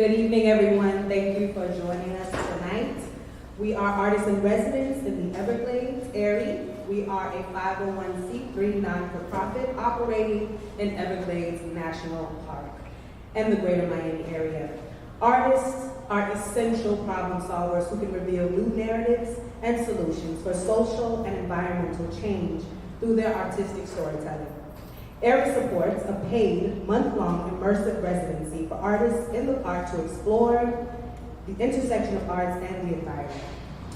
Good evening, everyone. Thank you for joining us tonight. We are artists in residence in the Everglades, AIRIE. We are a 501c3 non-for-profit operating in Everglades National Park and the greater Miami area. Artists are essential problem solvers who can reveal new narratives and solutions for social and environmental change through their artistic storytelling. AIRIE supports a paid, month-long immersive residency for artists in the park to explore the intersection of arts and the environment.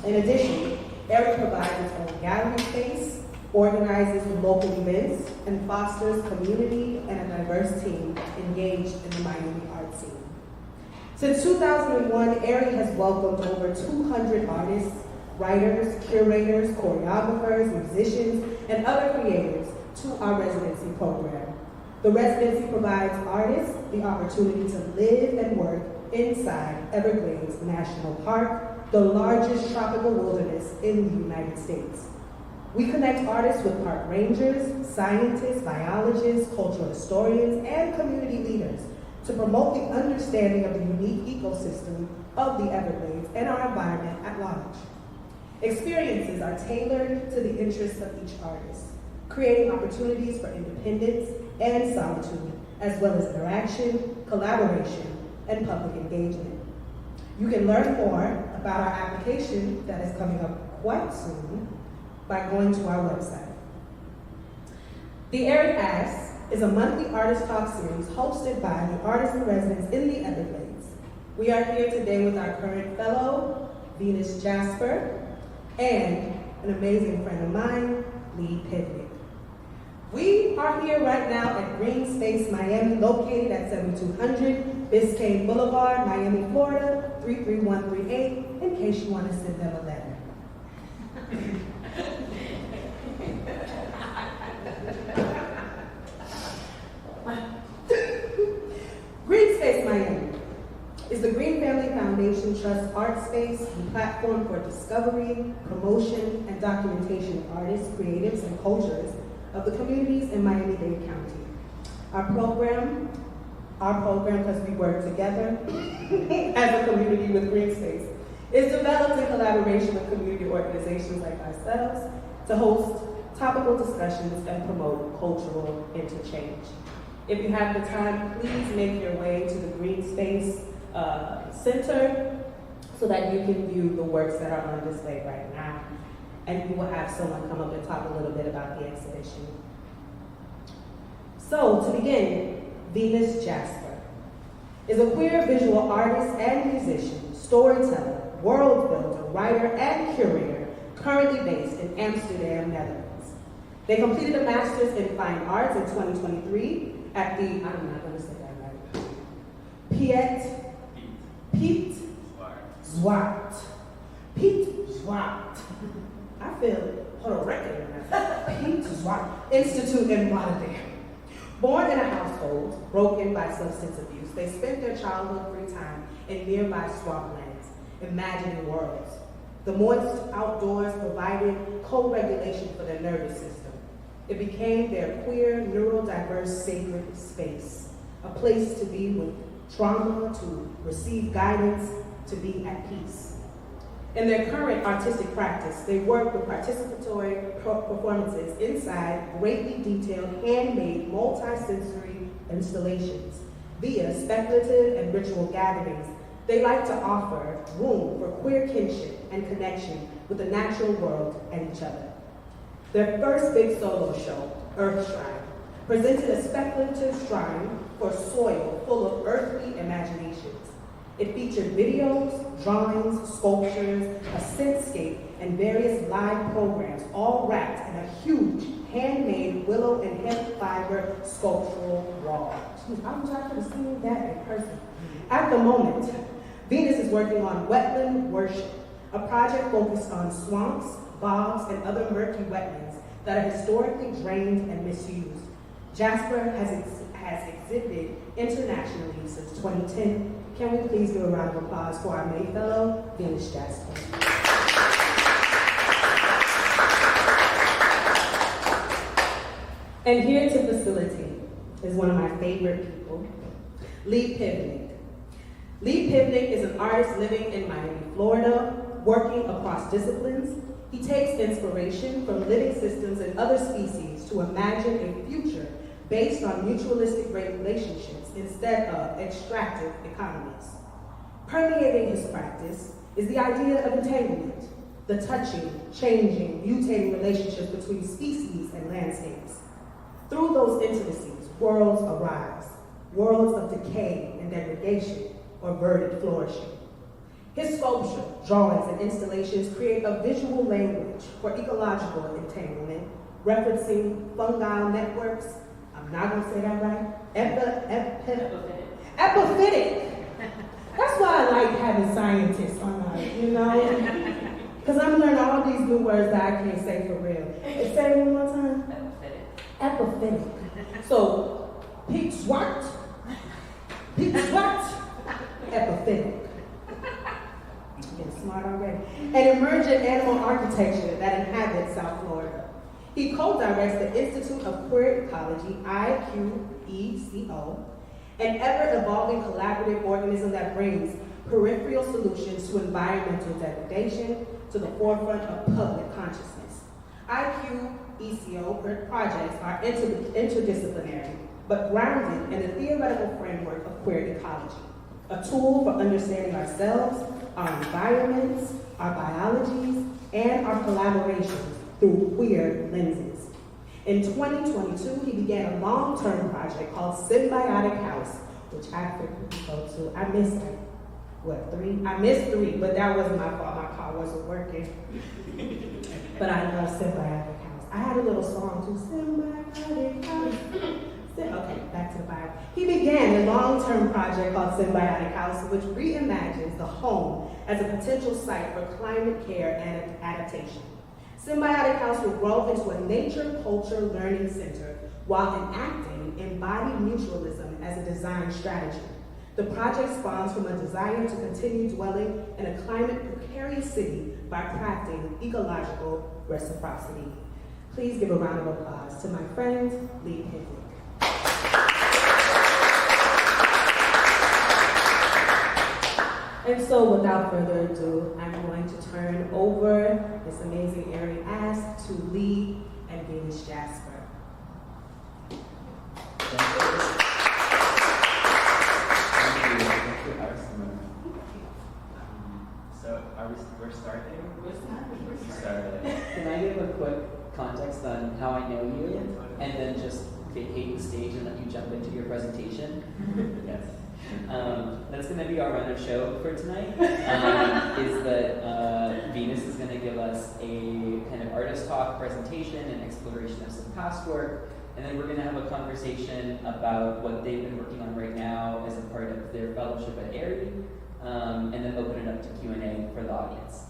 In addition, AIRIE provides its own gallery space, organizes local events, and fosters community and a diverse team engaged in the Miami art scene. Since 2001, AIRIE has welcomed over 200 artists, writers, curators, choreographers, musicians, and other creators to our residency program. The residency provides artists the opportunity to live and work inside Everglades National Park, the largest tropical wilderness in the United States. We connect artists with park rangers, scientists, biologists, cultural historians, and community leaders to promote the understanding of the unique ecosystem of the Everglades and our environment at large. Experiences are tailored to the interests of each artist, creating opportunities for independence and solitude, as well as interaction, collaboration, and public engagement. You can learn more about our application that is coming up quite soon by going to our website. The AIRIE Asks is a monthly artist talk series hosted by the artists in residence in the Everglades. We are here today with our current fellow, Venus Jasper, and an amazing friend of mine, Lee Pivnik. We are here right now at Greenspace Miami, located at 7200 Biscayne Boulevard, Miami, Florida, 33138, in case you want to send them a letter. Greenspace Miami is the Green Family Foundation Trust art space and platform for discovery, promotion, and documentation of artists, creatives, and cultures of the communities in Miami-Dade County. Our program, because we work together as a community with Greenspace, is developed in collaboration with community organizations like ourselves to host topical discussions and promote cultural interchange. If you have the time, please make your way to the Greenspace Center so that you can view the works that are on display right now. And we will have someone come up and talk a little bit about the exhibition. So, to begin, Venus Jasper is a queer visual artist and musician, storyteller, world builder, writer, and curator, currently based in Amsterdam, Netherlands. They completed a master's in fine arts in 2023 at the, I'm not going to say that right, Piet Zwart. I feel, put a record in that. Piet Zwart Institute in Rotterdam. Born in a household broken by substance abuse, they spent their childhood free time in nearby swamplands, imagining worlds. The moist outdoors provided co-regulation for their nervous system. It became their queer, neuro-diverse sacred space, a place to be with trauma, to receive guidance, to be at peace. In their current artistic practice, they work with participatory performances inside greatly detailed, handmade, multi-sensory installations. Via speculative and ritual gatherings, they like to offer room for queer kinship and connection with the natural world and each other. Their first big solo show, Earth Shrine, presented a speculative shrine for soil full of earthly imaginations. It featured videos, drawings, sculptures, a scentscape, and various live programs, all wrapped in a huge, handmade willow and hemp fiber sculptural wall. I wish I could have seen that in person. At the moment, Venus is working on Wetland Worship, a project focused on swamps, bogs, and other murky wetlands that are historically drained and misused. Jasper has exhibited internationally since 2010. Can we please give a round of applause for our May Fellow, Venus Jasper. And here to facilitate is one of my favorite people, Lee Pivnik. Lee Pivnik is an artist living in Miami, Florida, working across disciplines. He takes inspiration from living systems and other species to imagine a future based on mutualistic relationships instead of extractive economies. Permeating his practice is the idea of entanglement, the touching, changing, mutating relationships between species and landscapes. Through those intimacies, worlds arise, worlds of decay and degradation, or verdant flourishing. His sculpture, drawings, and installations create a visual language for ecological entanglement, referencing fungal networks. I'm not gonna say that right. Epiphytic. That's why I like having scientists on my, because I'm learning all these new words that I can't say for real. Say it one more time. Epiphytic. So, Piet Zwart, epiphytic. Getting smart already. An emergent animal architecture that inhabits South Florida. He co-directs the Institute of Queer Ecology, 𝐕𝐞𝐫, an ever-evolving collaborative organism that brings peripheral solutions to environmental degradation to the forefront of public consciousness. 𝐈𝐞𝐫 projects are interdisciplinary, but grounded in the theoretical framework of queer ecology, a tool for understanding ourselves, our environments, our biologies, and our collaborations through queer lenses. In 2022, he began a long-term project called Symbiotic House, which I frequently go to. I missed three? I missed three, but that wasn't my fault. My car wasn't working. But I love Symbiotic House. I had a little song too, Symbiotic House. Okay, back to the Bible. He began a long-term project called Symbiotic House, which reimagines the home as a potential site for climate care and adaptation. Symbiotic House will grow into a nature culture learning center while enacting embodied mutualism as a design strategy. The project spawns from a desire to continue dwelling in a climate precarious city by crafting ecological reciprocity. Please give a round of applause to my friend, Lee Pivnik. And so without further ado, I'm going to turn over this amazing AIRIE Asks to Lee and Jasper. Thank you, Arsimmer. So we're starting? We started. Can I give a quick context on how I know you, and then just vacate the stage and let you jump into your presentation? Yes. That's going to be our run of show for tonight, is that Venus is going to give us a kind of artist talk presentation and exploration of some past work, and then we're going to have a conversation about what they've been working on right now as a part of their fellowship at AIRIE, and then open it up to Q&A for the audience.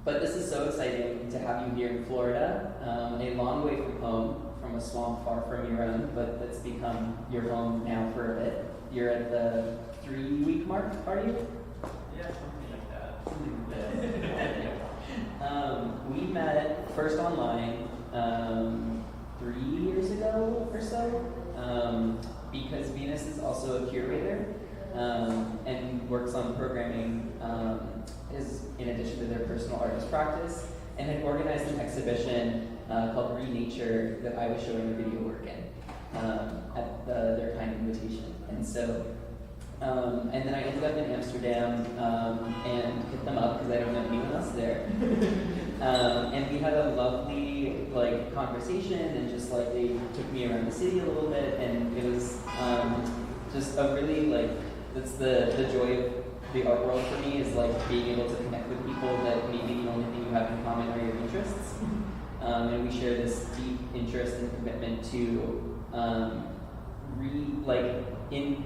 But this is so exciting to have you here in Florida, a long way from home, from a swamp far from your own, but that's become your home now for a bit. You're at the 3-week mark, are you? Yeah, something like that. We met first online 3 years ago or so, because Venus is also a curator and works on programming is in addition to their personal artist practice, and had organized an exhibition called ''𝐕𝐞𝐬 that I was showing the video work in at their kind invitation. And so, and then I ended up in Amsterdam and hit them up because I don't know anyone else there. And we had a lovely conversation, and just they took me around the city a little bit, and it was just a really that's the joy of the art world for me, is being able to connect with people that maybe the only thing you have in common are your interests. And we share this deep interest and commitment to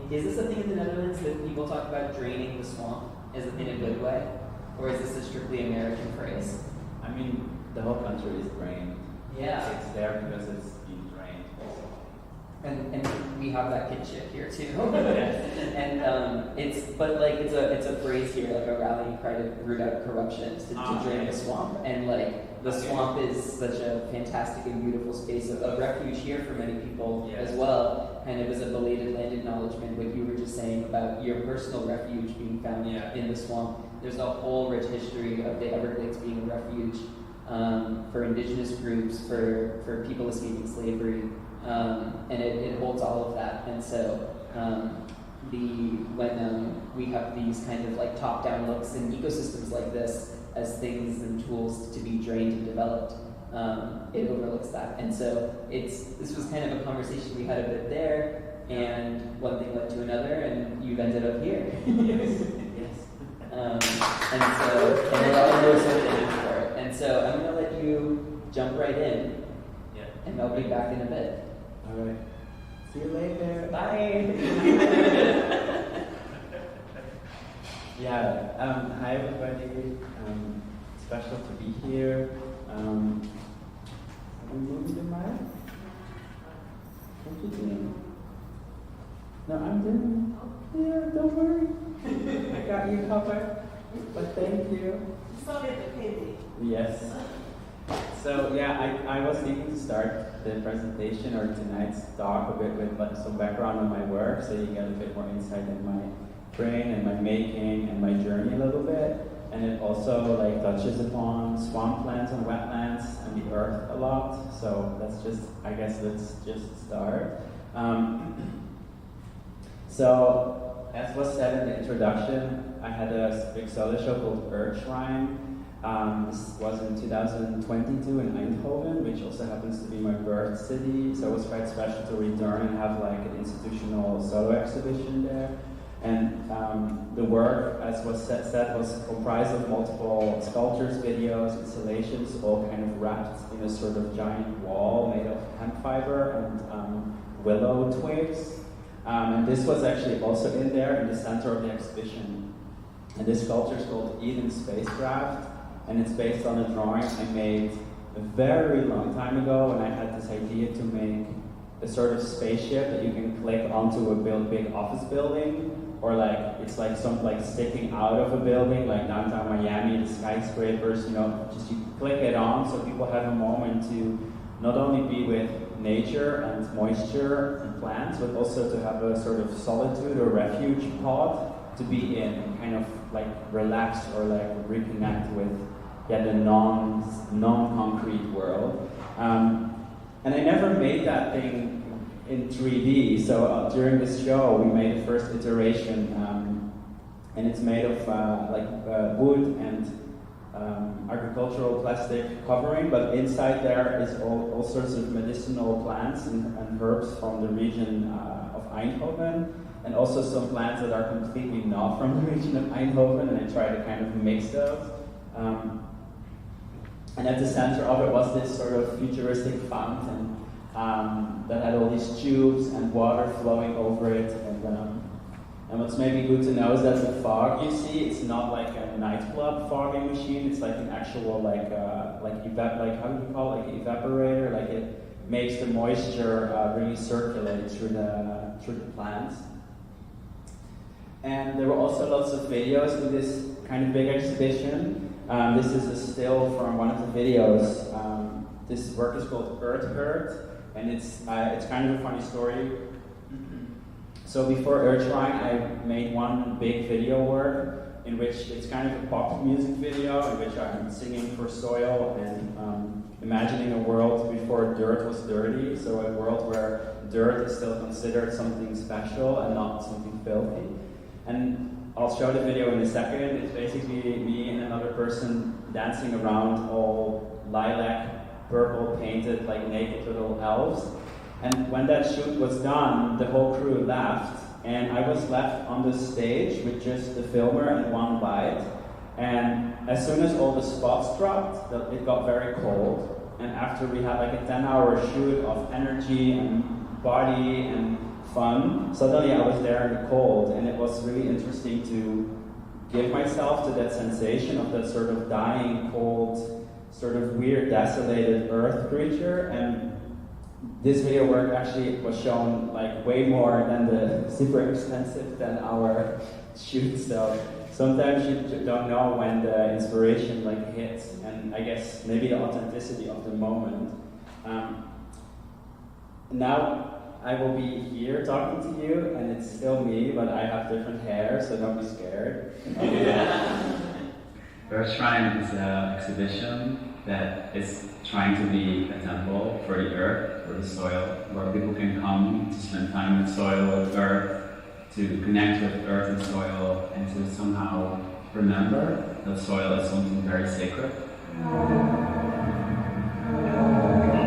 is this a thing in the Netherlands that people talk about draining the swamp in a good way? Or is this a strictly American phrase? I mean, the whole country is drained. Yeah. It's there because it's being drained. And we have that kinship here too. And it's a phrase here, a rallying cry to root out corruption, to drain the swamp. And the swamp is such a fantastic and beautiful space of refuge here for many people as well. kind of as a belated land acknowledgement, what you were just saying about your personal refuge being found in the swamp. There's a whole rich history of the Everglades being a refuge for indigenous groups, for people escaping slavery, and it holds all of that. And so when we have these kind of like top-down looks in ecosystems like this as things and tools to be drained and developed, it overlooks that. And so this was kind of a conversation we had a bit there, and one thing led to another, and you've ended up here. Yes. And we're all really so thankful for it. And so I'm going to let you jump right in, and I'll be back in a bit. All right. See you later. Bye. Hi everybody. Special to be here. Are we moving the mic? What you doing? No, I'm doing. Yeah, don't worry. I got you covered. But thank you. So did the Pivnik. Yes. So I was thinking to start the presentation or tonight's talk a bit with some background on my work, so you get a bit more insight in my brain and my making and my journey a little bit. And it also touches upon swamplands and wetlands and the earth a lot. So let's just start. So as was said in the introduction, I had a big solo show called 𝐕𝐸gh𝐬𝐬. This was in 2022 in Eindhoven, which also happens to be my birth city. So it was quite special to return and have an institutional solo exhibition there. And the work, as was said, was comprised of multiple sculptures, videos, installations, all kind of wrapped in a sort of giant wall made of hemp fiber and willow twigs. And this was actually also in there in the center of the exhibition. And this sculpture is called Eden Spacecraft, and it's based on a drawing I made a very long time ago when I had this idea to make a sort of spaceship that you can click onto a big office building, or it's sticking out of a building, like downtown Miami, the skyscrapers, just you click it on so people have a moment to not only be with nature and moisture and plants, but also to have a sort of solitude or refuge pod to be in and kind of relax or reconnect with the non-concrete world. And I never made that thing in 3D, so during this show we made the first iteration, and it's made of wood and agricultural plastic covering, but inside there is all sorts of medicinal plants and herbs from the region of Eindhoven, and also some plants that are completely not from the region of Eindhoven, and I try to kind of mix those. And at the center of it was this sort of futuristic fountain that had all these tubes and water flowing over it. And what's maybe good to know is that the fog you see, it's not like a nightclub fogging machine. It's like an actual evaporator. It makes the moisture really circulate through the plants. And there were also lots of videos in this kind of big exhibition. This is a still from one of the videos. This work is called 𝐸𝐸gh𝐬𝐬, and it's kind of a funny story. So before 𝐸𝐸gh𝐬𝐬, I made one big video work in which it's kind of a pop music video in which I'm singing for soil and imagining a world before dirt was dirty, so a world where dirt is still considered something special and not something filthy. And I'll show the video in a second. It's basically me and another person dancing around all lilac, purple painted, naked little elves. And when that shoot was done, the whole crew left, and I was left on the stage with just the filmer and one light. And as soon as all the spots dropped, it got very cold. And after we had a 10-hour shoot of energy and body and fun, suddenly I was there in the cold, and it was really interesting to give myself to that sensation of that sort of dying, cold, sort of weird, desolated earth creature. And this video work actually was shown way more than the super expensive 10-hour shoot. So sometimes you don't know when the inspiration hits, and I guess maybe the authenticity of the moment. Now, I will be here talking to you, and it's still me, but I have different hair, so don't be scared. Earth Shrine is an exhibition that is trying to be a temple for the earth, for the soil, where people can come to spend time with soil, with earth, to connect with earth and soil, and to somehow remember that soil is something very sacred.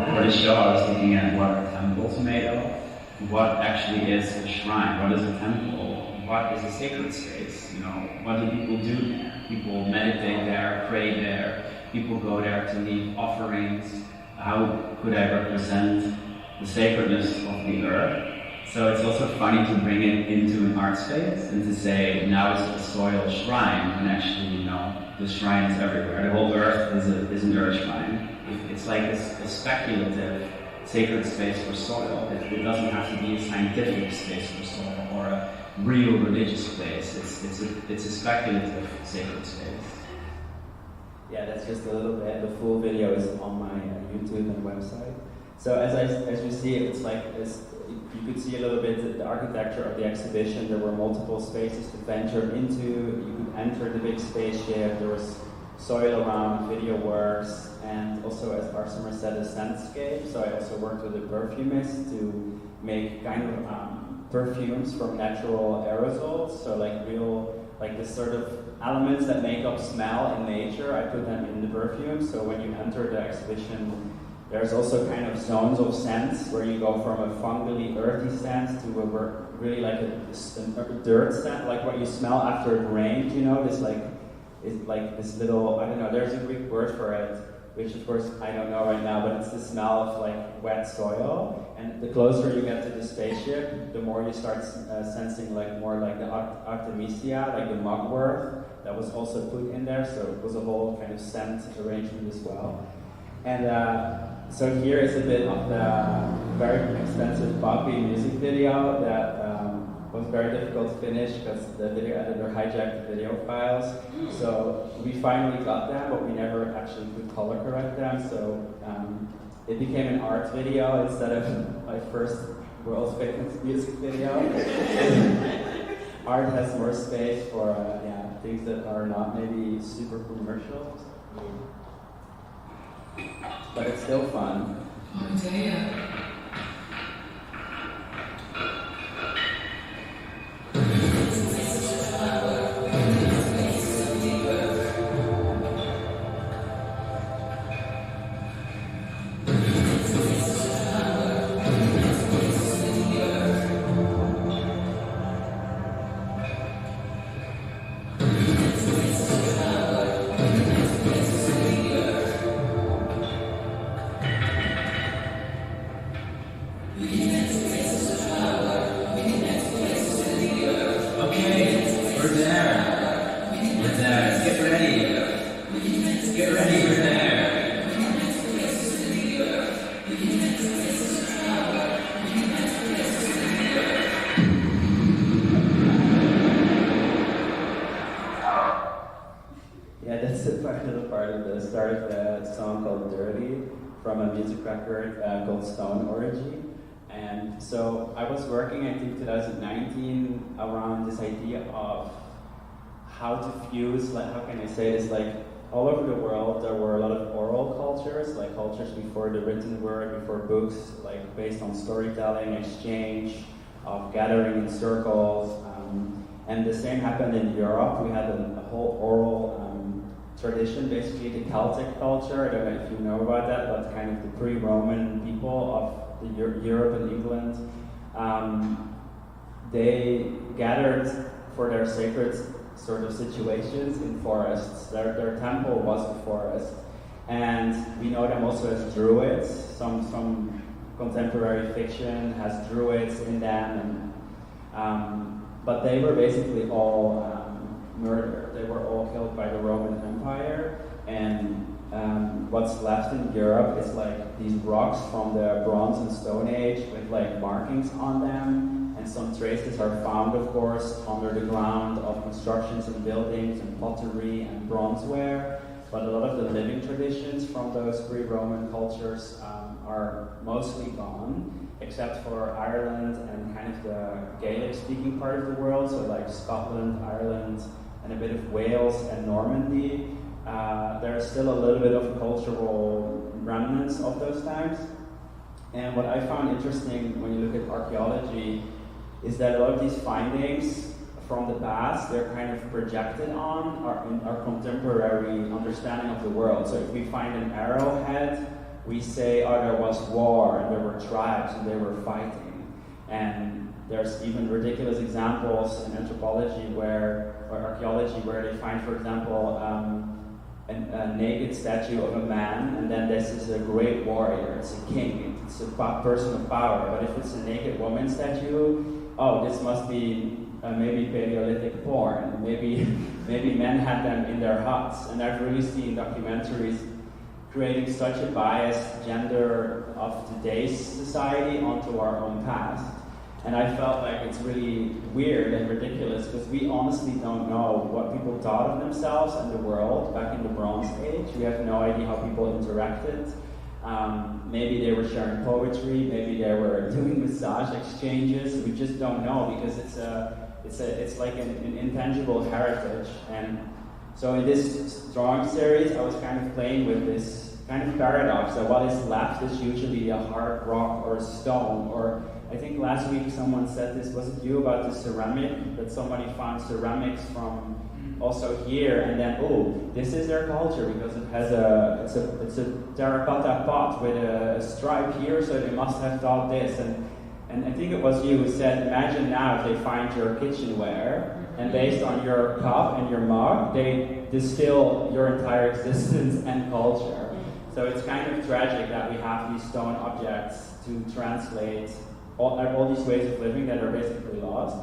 For the show, I was looking at what a temple is made of, what actually is a shrine, what is a temple, what is a sacred space, you know, what do people do there? People meditate there, pray there, people go there to leave offerings. How could I represent the sacredness of the earth? So it's also funny to bring it into an art space and to say, now it's a soil shrine, and actually, you know, the shrine is everywhere. The whole earth is an earth shrine. It's like a speculative sacred space for soil. It doesn't have to be a scientific space for soil or a real religious place. It's a speculative sacred space. Yeah, that's just a little bit. The full video is on my YouTube and website. So as you see, it's like this. You could see a little bit the architecture of the exhibition. There were multiple spaces to venture into. You could enter the big spaceship. There was soil around, video works, and also, as Arsimmer said, a scentscape. So I also worked with a perfumist to make kind of perfumes from natural aerosols. So like the sort of elements that make up smell in nature, I put them in the perfume. So when you enter the exhibition, there's also kind of zones of scents where you go from a fungally earthy scent to a really like a dirt scent, like what you smell after it rained, you know, this this little, I don't know, there's a Greek word for it, which of course I don't know right now, but it's the smell of like wet soil. And the closer you get to the spaceship, the more you start sensing like more like the Artemisia, like the mugwort that was also put in there. So it was a whole kind of scent arrangement as well. And so here is a bit of the very expensive Bumpy music video that was very difficult to finish because the video editor hijacked the video files. So we finally got them, but we never actually could color correct them. So it became an art video instead of my first world famous music video. Art has more space for things that are not maybe super commercial. But it's still fun. From a music record called 𝐕𝐞𝐳𝐮𝐬. And so I was working, I think 2019, around this idea of how to fuse, like how can I say this, like all over the world there were a lot of oral cultures, like cultures before the written word, before books, like based on storytelling, exchange, of gathering in circles. And the same happened in Europe. We had a whole oral tradition, basically the Celtic culture. I don't know if you know about that, but kind of the pre-Roman people of Europe and England. They gathered for their sacred sort of situations in forests. Their temple was a forest. And we know them also as druids. Some contemporary fiction has druids in them. But they were basically all murdered. They were all killed by the Roman Empire, and what's left in Europe is like these rocks from the Bronze and Stone Age with like markings on them, and some traces are found, of course, under the ground of constructions and buildings and pottery and bronzeware, but a lot of the living traditions from those pre-Roman cultures are mostly gone. except for Ireland and kind of the Gaelic-speaking part of the world, so like Scotland, Ireland, and a bit of Wales and Normandy, there's still a little bit of cultural remnants of those times. And what I found interesting when you look at archaeology is that a lot of these findings from the past, they're kind of projected on our contemporary understanding of the world. So if we find an arrowhead, we say, oh, there was war, and there were tribes, and they were fighting. And there's even ridiculous examples in anthropology or archaeology where they find, for example, a naked statue of a man, and then this is a great warrior, it's a king, it's a person of power. But if it's a naked woman statue, oh, this must be maybe Paleolithic porn. Maybe men had them in their huts. And I've really seen documentaries creating such a biased gender of today's society onto our own past. And I felt like it's really weird and ridiculous because we honestly don't know what people thought of themselves and the world back in the Bronze Age. We have no idea how people interacted. Maybe they were sharing poetry, maybe they were doing massage exchanges. We just don't know because it's like an intangible heritage. And so in this drawing series, I was kind of playing with this kind of paradox that what is left is usually a hard rock or a stone. Or I think last week someone said this, was it you, about the ceramic, that somebody found ceramics from also here, and then, oh, this is their culture because it has it's a terracotta pot with a stripe here, so they must have thought this. And I think it was you who said, imagine now if they find your kitchenware, and based on your cup and your mug, they distill your entire existence and culture. So it's kind of tragic that we have these stone objects to translate all these ways of living that are basically lost.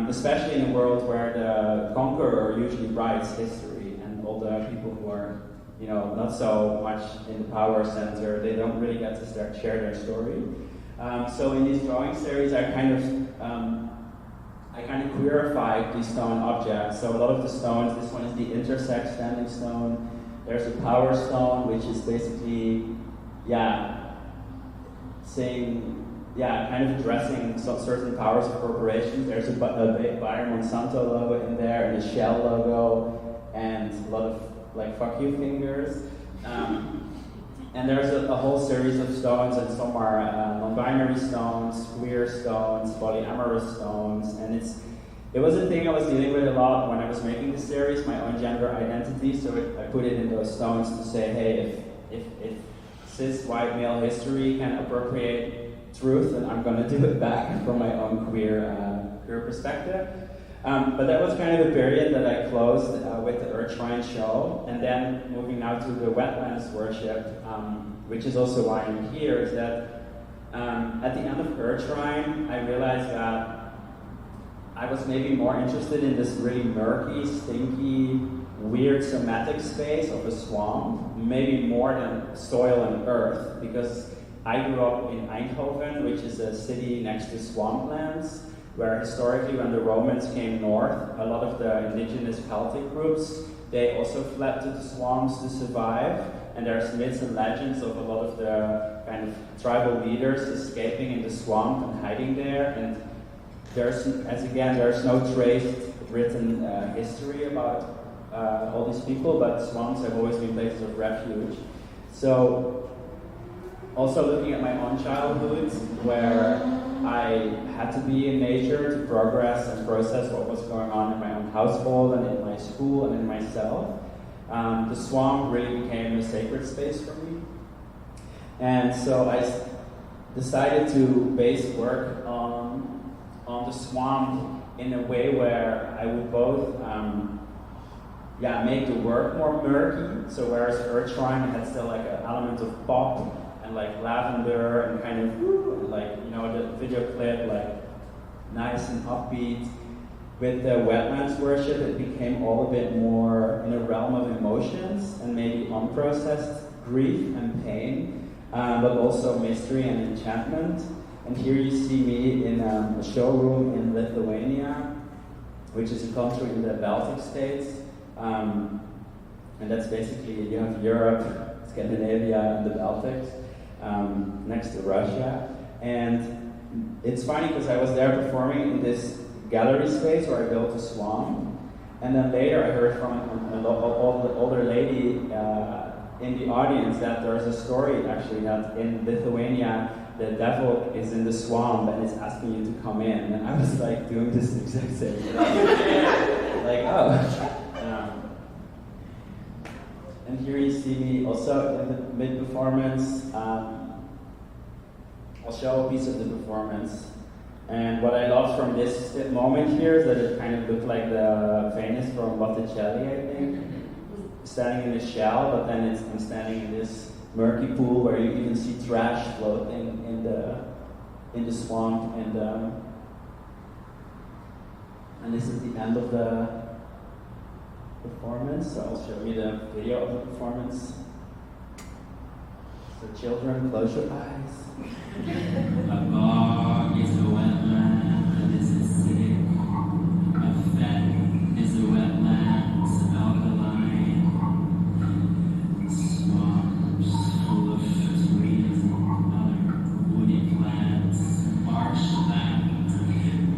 Especially in a world where the conqueror usually writes history, and all the people who are, not so much in the power center, they don't really get to share their story. So in these drawing series, I kind of queerified these stone objects. So a lot of the stones, this one is the intersex standing stone. There's a power stone, which is basically, kind of addressing certain powers of corporations. There's a Bayer Monsanto logo in there, and a Shell logo, and a lot of fuck you fingers. And there's a whole series of stones, and some are non-binary stones, queer stones, polyamorous stones, and it was a thing I was dealing with a lot when I was making this series, my own gender identity, so I put it in those stones to say, hey, if cis white male history can appropriate truth, and I'm going to do it back from my own queer perspective. But that was kind of the period that I closed with the Earth Shrine show, and then moving now to the wetlands worship, which is also why I'm here, is that at the end of Earth Shrine, I realized that I was maybe more interested in this really murky, stinky, weird somatic space of a swamp, maybe more than soil and earth, because I grew up in Eindhoven, which is a city next to swamplands, where historically when the Romans came north, a lot of the indigenous Celtic groups, they also fled to the swamps to survive, and there's myths and legends of a lot of the kind of tribal leaders escaping in the swamp and hiding there, and there's no traced written history about all these people, but swamps have always been places of refuge. So, also looking at my own childhood, where I had to be in nature to progress and process what was going on in my own household and in my school and in myself, the swamp really became a sacred space for me. And so I decided to base work on the swamp in a way where I would both make the work more murky. So whereas Earth Shrine had still like an element of pop and like lavender and kind of the video clip nice and upbeat. With the wetlands worship, it became all a bit more in a realm of emotions and maybe unprocessed grief and pain, but also mystery and enchantment. And here you see me in a showroom in Lithuania, which is a country in the Baltic states. And that's basically, you have Europe, Scandinavia, and the Baltics, next to Russia. And it's funny because I was there performing in this gallery space where I built a swamp. And then later I heard from an older lady in the audience that there's a story actually that in Lithuania the devil is in the swamp and is asking you to come in. And I was like doing this exact same thing. Like, oh. And here you see me also in the mid-performance. I'll show a piece of the performance. And what I love from this moment here is that it kind of looked like the Venus from Botticelli, I think. Standing in the shell, but then I'm standing in this murky pool where you even see trash floating in the swamp. And this is the end of the performance, so I'll show you the video of the performance. So children, close your eyes. A bog is a wetland that is acidic. A fen is a wetland, alkaline. Swamps full of trees and other woody plants. Marshland,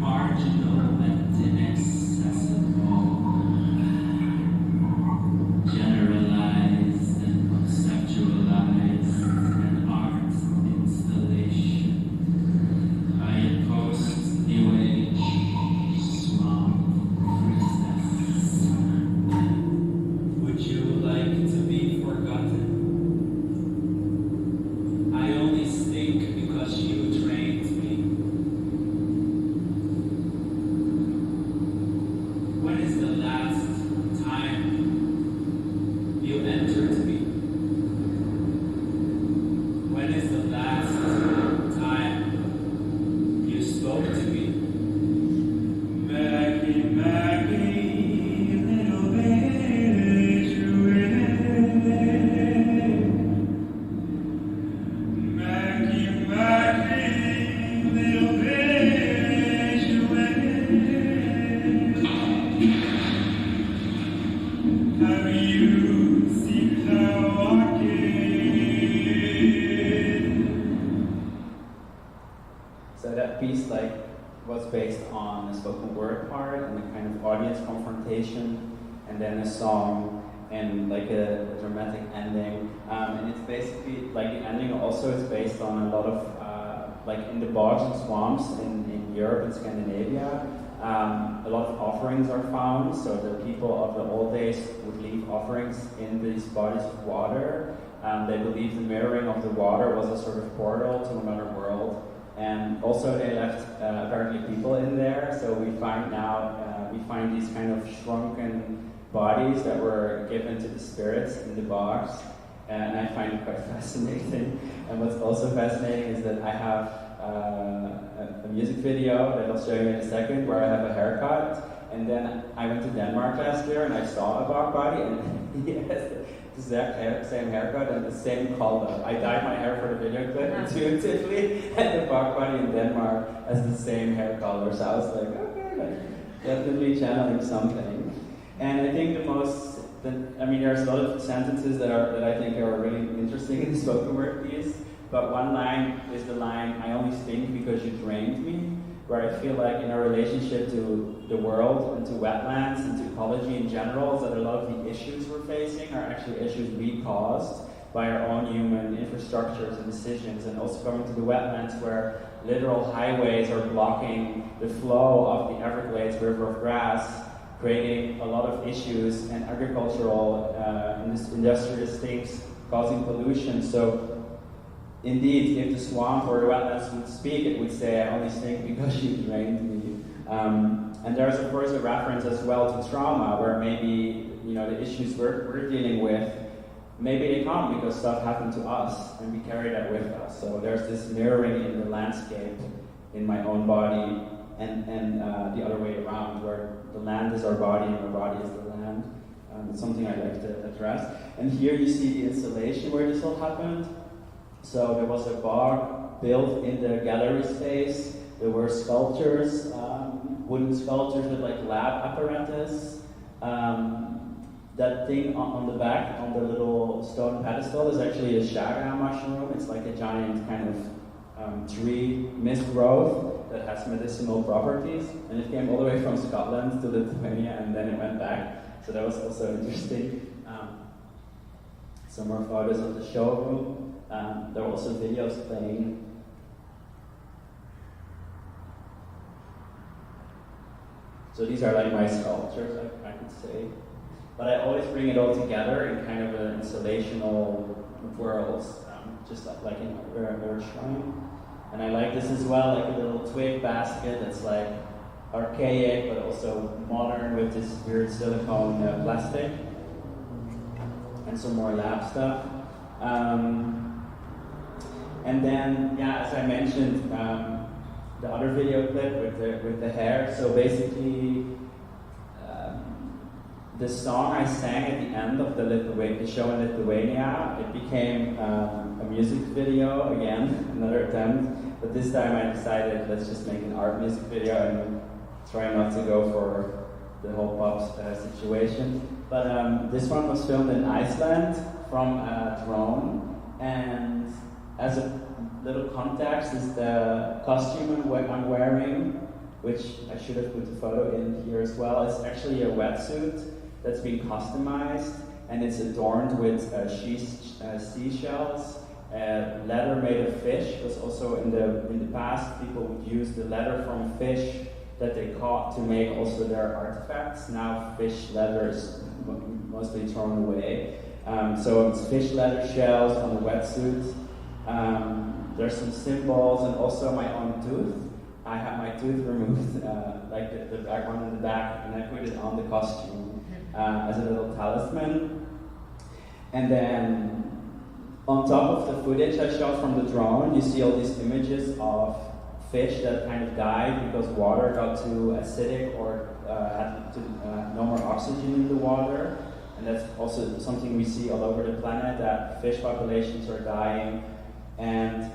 marginal and inaccessible. Generalized and conceptualized, an art installation by a post-New Age swamp princess. Would you like to be forgotten? I only stink because you trained me. When is the last time you entered me? When is the last time you spoke to me? Maggie, Maggie, little bitch, Maggie, Maggie, little bitch, have you seen her walking? So that piece was based on the spoken word part and the kind of audience confrontation, and then a song and like a dramatic ending. And it's basically like the ending also is based on a lot of like in the bogs and swamps in Europe and Scandinavia. A lot of offerings are found, so the people of the old days would leave offerings in these bodies of water. They believed the mirroring of the water was a sort of portal to another world. And also they left apparently people in there, so we find these kind of shrunken bodies that were given to the spirits in the box. And I find it quite fascinating. And what's also fascinating is that I have a music video that I'll show you in a second where I have a haircut. And then I went to Denmark last year and I saw a bog body and he has the exact same haircut and the same color. I dyed my hair for the video clip intuitively, and the bog body in Denmark has the same hair color. So I was like, okay, definitely channeling something. And I think there's a lot of sentences that I think are really interesting in the spoken word piece. But one line is the line, "I only stink because you drained me," where I feel like in our relationship to the world and to wetlands and to ecology in general, is that a lot of the issues we're facing are actually issues we caused by our own human infrastructures and decisions, and also coming to the wetlands where literal highways are blocking the flow of the Everglades river of grass, creating a lot of issues, and agricultural industrial stinks causing pollution. So indeed, if the swamp or the wetlands would speak, it would say, "I only stink because you drained me." And there's of course a reference as well to trauma, where maybe the issues we're dealing with, maybe they come because stuff happened to us and we carry that with us. So there's this mirroring in the landscape, in my own body, and the other way around, where the land is our body and our body is the land. It's something I'd like to address. And here you see the installation where this all happened. So there was a bog built in the gallery space. There were sculptures, wooden sculptures with like lab apparatus. That thing on the back, on the little stone pedestal, is actually a chaga mushroom. It's like a giant kind of tree misgrowth that has medicinal properties, and it came all the way from Scotland to Lithuania, and then it went back. So that was also interesting. Some more photos of the showroom. There were also videos playing. So these are like my sculptures, I could say. But I always bring it all together in kind of an installational world, just like in a shrine. And I like this as well, like a little twig basket that's like archaic but also modern with this weird silicone plastic. And some more lab stuff. And then, yeah, as I mentioned, the other video clip with the hair. So basically, the song I sang at the end of the show in Lithuania, it became a music video again, another attempt. But this time I decided, let's just make an art music video and try not to go for the whole pop situation. But this one was filmed in Iceland from a drone, and as a little context is the costume I'm wearing, which I should have put the photo in here as well. It's actually a wetsuit that's been customized, and it's adorned with seashells, leather made of fish, because also in the past people would use the leather from fish that they caught to make also their artifacts. Now fish leather is mostly thrown away. So it's fish leather shells on the wetsuit. There's some symbols and also my own tooth. I had my tooth removed, like the back one in the back, and I put it on the costume as a little talisman. And then on top of the footage I shot from the drone, you see all these images of fish that kind of died because water got too acidic or had no more oxygen in the water. And that's also something we see all over the planet, that fish populations are dying. And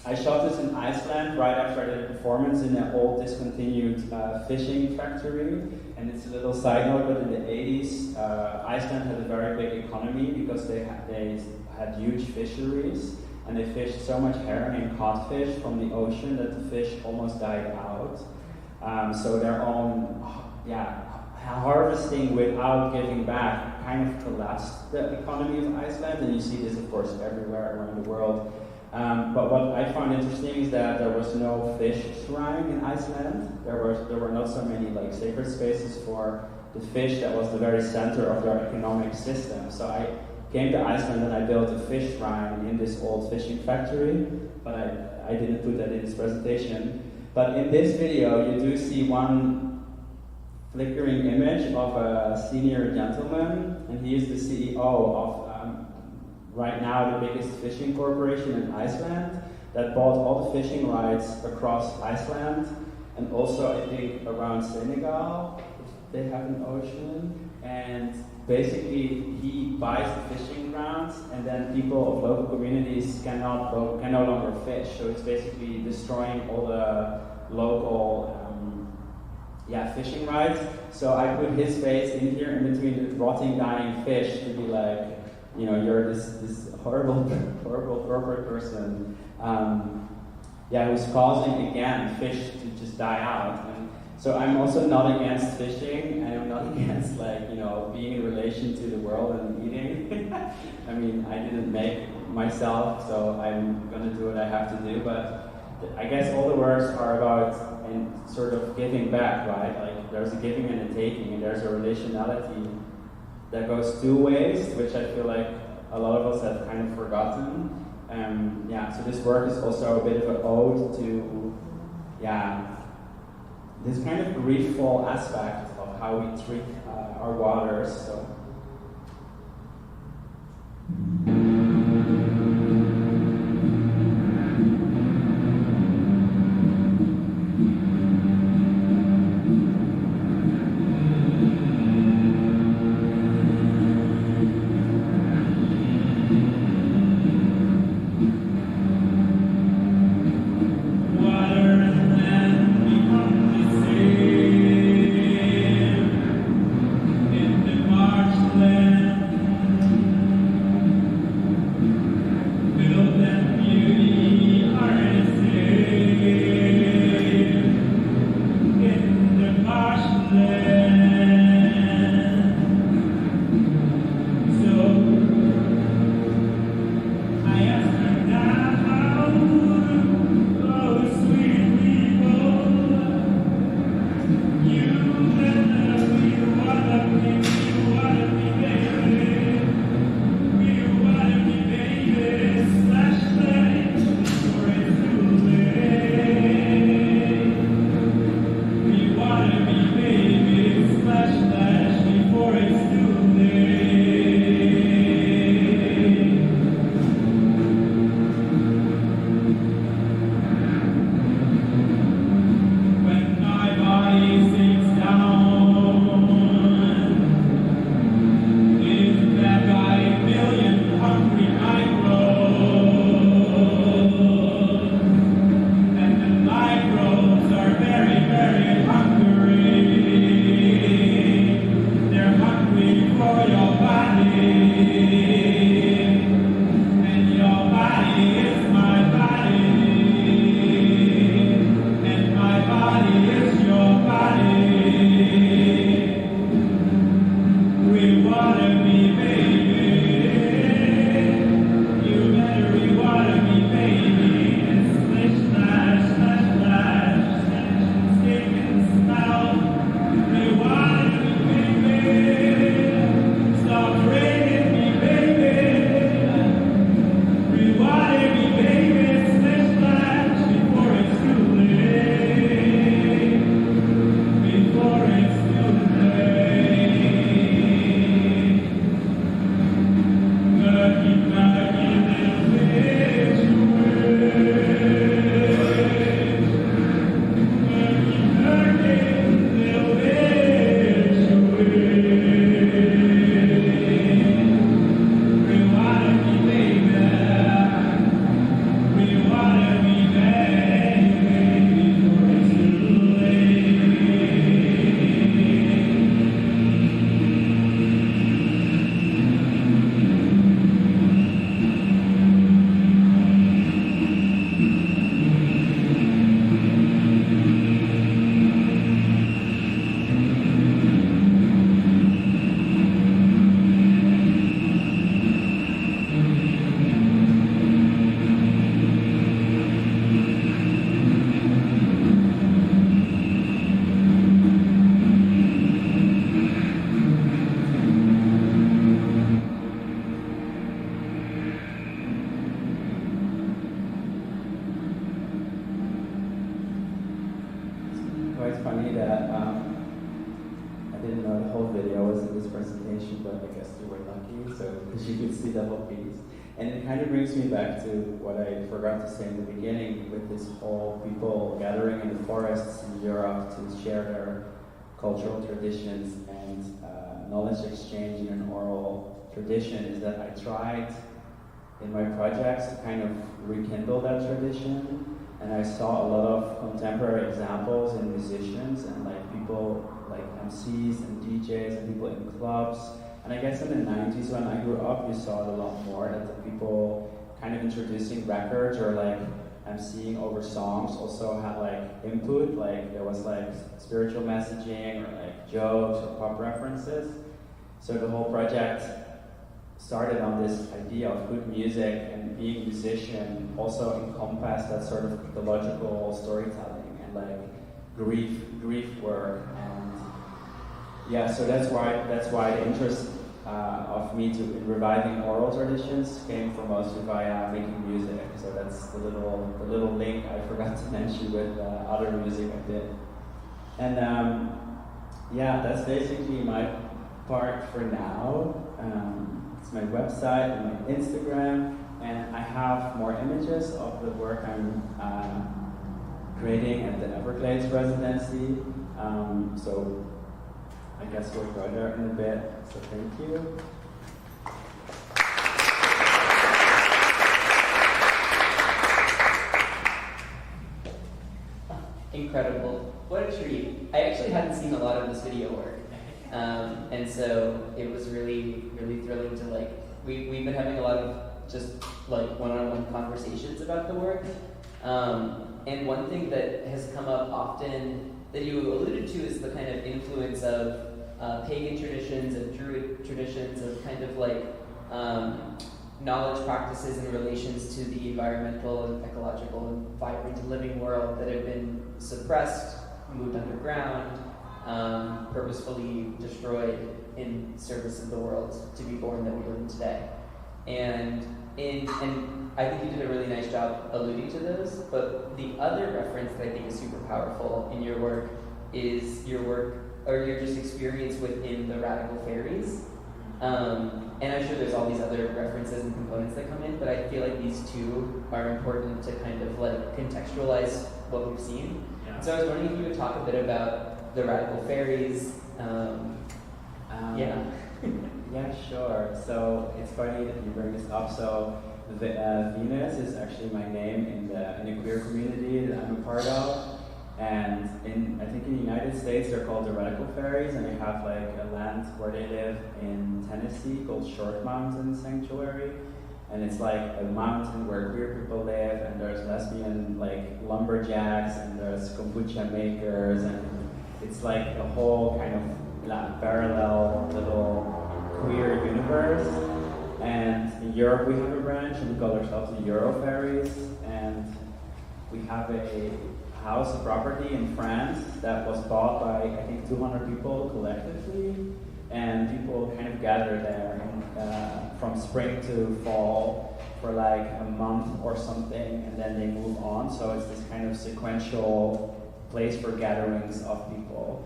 I shot this in Iceland right after I did a performance in an old discontinued fishing factory. And it's a little side note, but in the 80s, Iceland had a very big economy because they had huge fisheries. And they fished so much herring and codfish from the ocean that the fish almost died out. So their own, harvesting without giving back kind of collapsed the economy of Iceland, and you see this, of course, everywhere around the world. But what I found interesting is that there was no fish shrine in Iceland. There were not so many like sacred spaces for the fish that was the very center of their economic system. So I came to Iceland and I built a fish shrine in this old fishing factory, but I didn't put that in this presentation. But in this video, you do see one flickering image of a senior gentleman, and he is the CEO of right now the biggest fishing corporation in Iceland that bought all the fishing rights across Iceland and also I think around Senegal, if they have an ocean. And basically he buys the fishing grounds and then people of local communities can no longer fish. So it's basically destroying all the local fishing rights. So I put his face in here in between the rotting, dying fish to be like, you know, you're this horrible corporate person, who's causing again fish to just die out. And so I'm also not against fishing, and I'm not against being in relation to the world and eating. I mean, I didn't make myself, so I'm gonna do what I have to do. But I guess all the works are about sort of giving back, right? Like there's a giving and a taking, and there's a relationality that goes two ways, which I feel like a lot of us have kind of forgotten. So this work is also a bit of an ode to, this kind of griefful aspect of how we treat our waters. So. presentation, but I guess you were lucky, so because you could see the whole piece. And it kind of brings me back to what I forgot to say in the beginning with this whole people gathering in the forests in Europe to share their cultural traditions and knowledge exchange in an oral tradition, is that I tried in my projects to kind of rekindle that tradition. And I saw a lot of contemporary examples in musicians and like people like MCs and DJs and people in clubs. And I guess in the 90s when I grew up, you saw it a lot more, that the people kind of introducing records or like MCing over songs also had like input, like there was like spiritual messaging or like jokes or pop references. So the whole project started on this idea of good music, and being a musician also encompassed that sort of ecological storytelling and like grief work. And yeah, so that's why the interest of me in reviving oral traditions came from mostly via making music. So that's the little link I forgot to mention with other music I did. And yeah, that's basically my part for now. It's my website and my Instagram, and I have more images of the work I'm creating at the Everglades residency. So I guess we'll go there in a bit. So thank you. Incredible. What a treat. I actually hadn't seen a lot of this video work. And so it was really, really thrilling to like, we've been having a lot of just like one-on-one conversations about the work. And one thing that has come up often that you alluded to is the kind of influence of pagan traditions and druid traditions of kind of like knowledge practices in relations to the environmental and ecological and vibrant and living world that have been suppressed, moved underground, purposefully destroyed in service of the world to be born that we live in today. And I think you did a really nice job alluding to those, but the other reference that I think is super powerful in your work is your work, or your just experience within the radical fairies. And I'm sure there's all these other references and components that come in, but I feel like these two are important to kind of like contextualize what we've seen. Yeah. So I was wondering if you would talk a bit about the radical fairies. Yeah. Yeah, sure. So it's funny that you bring this up. So Venus is actually my name in the queer community that I'm a part of. And I think in the United States they're called the radical fairies, and they have like a land where they live in Tennessee called Short Mountain Sanctuary. And it's like a mountain where queer people live, and there's lesbian like lumberjacks, and there's kombucha makers, and it's like a whole kind of parallel little queer universe. And in Europe we have a branch, and we call ourselves the Euro Fairies, and we have a house, a property in France that was bought by I think 200 people collectively, and people kind of gather there from spring to fall for like a month or something, and then they move on. So it's this kind of sequential place for gatherings of people.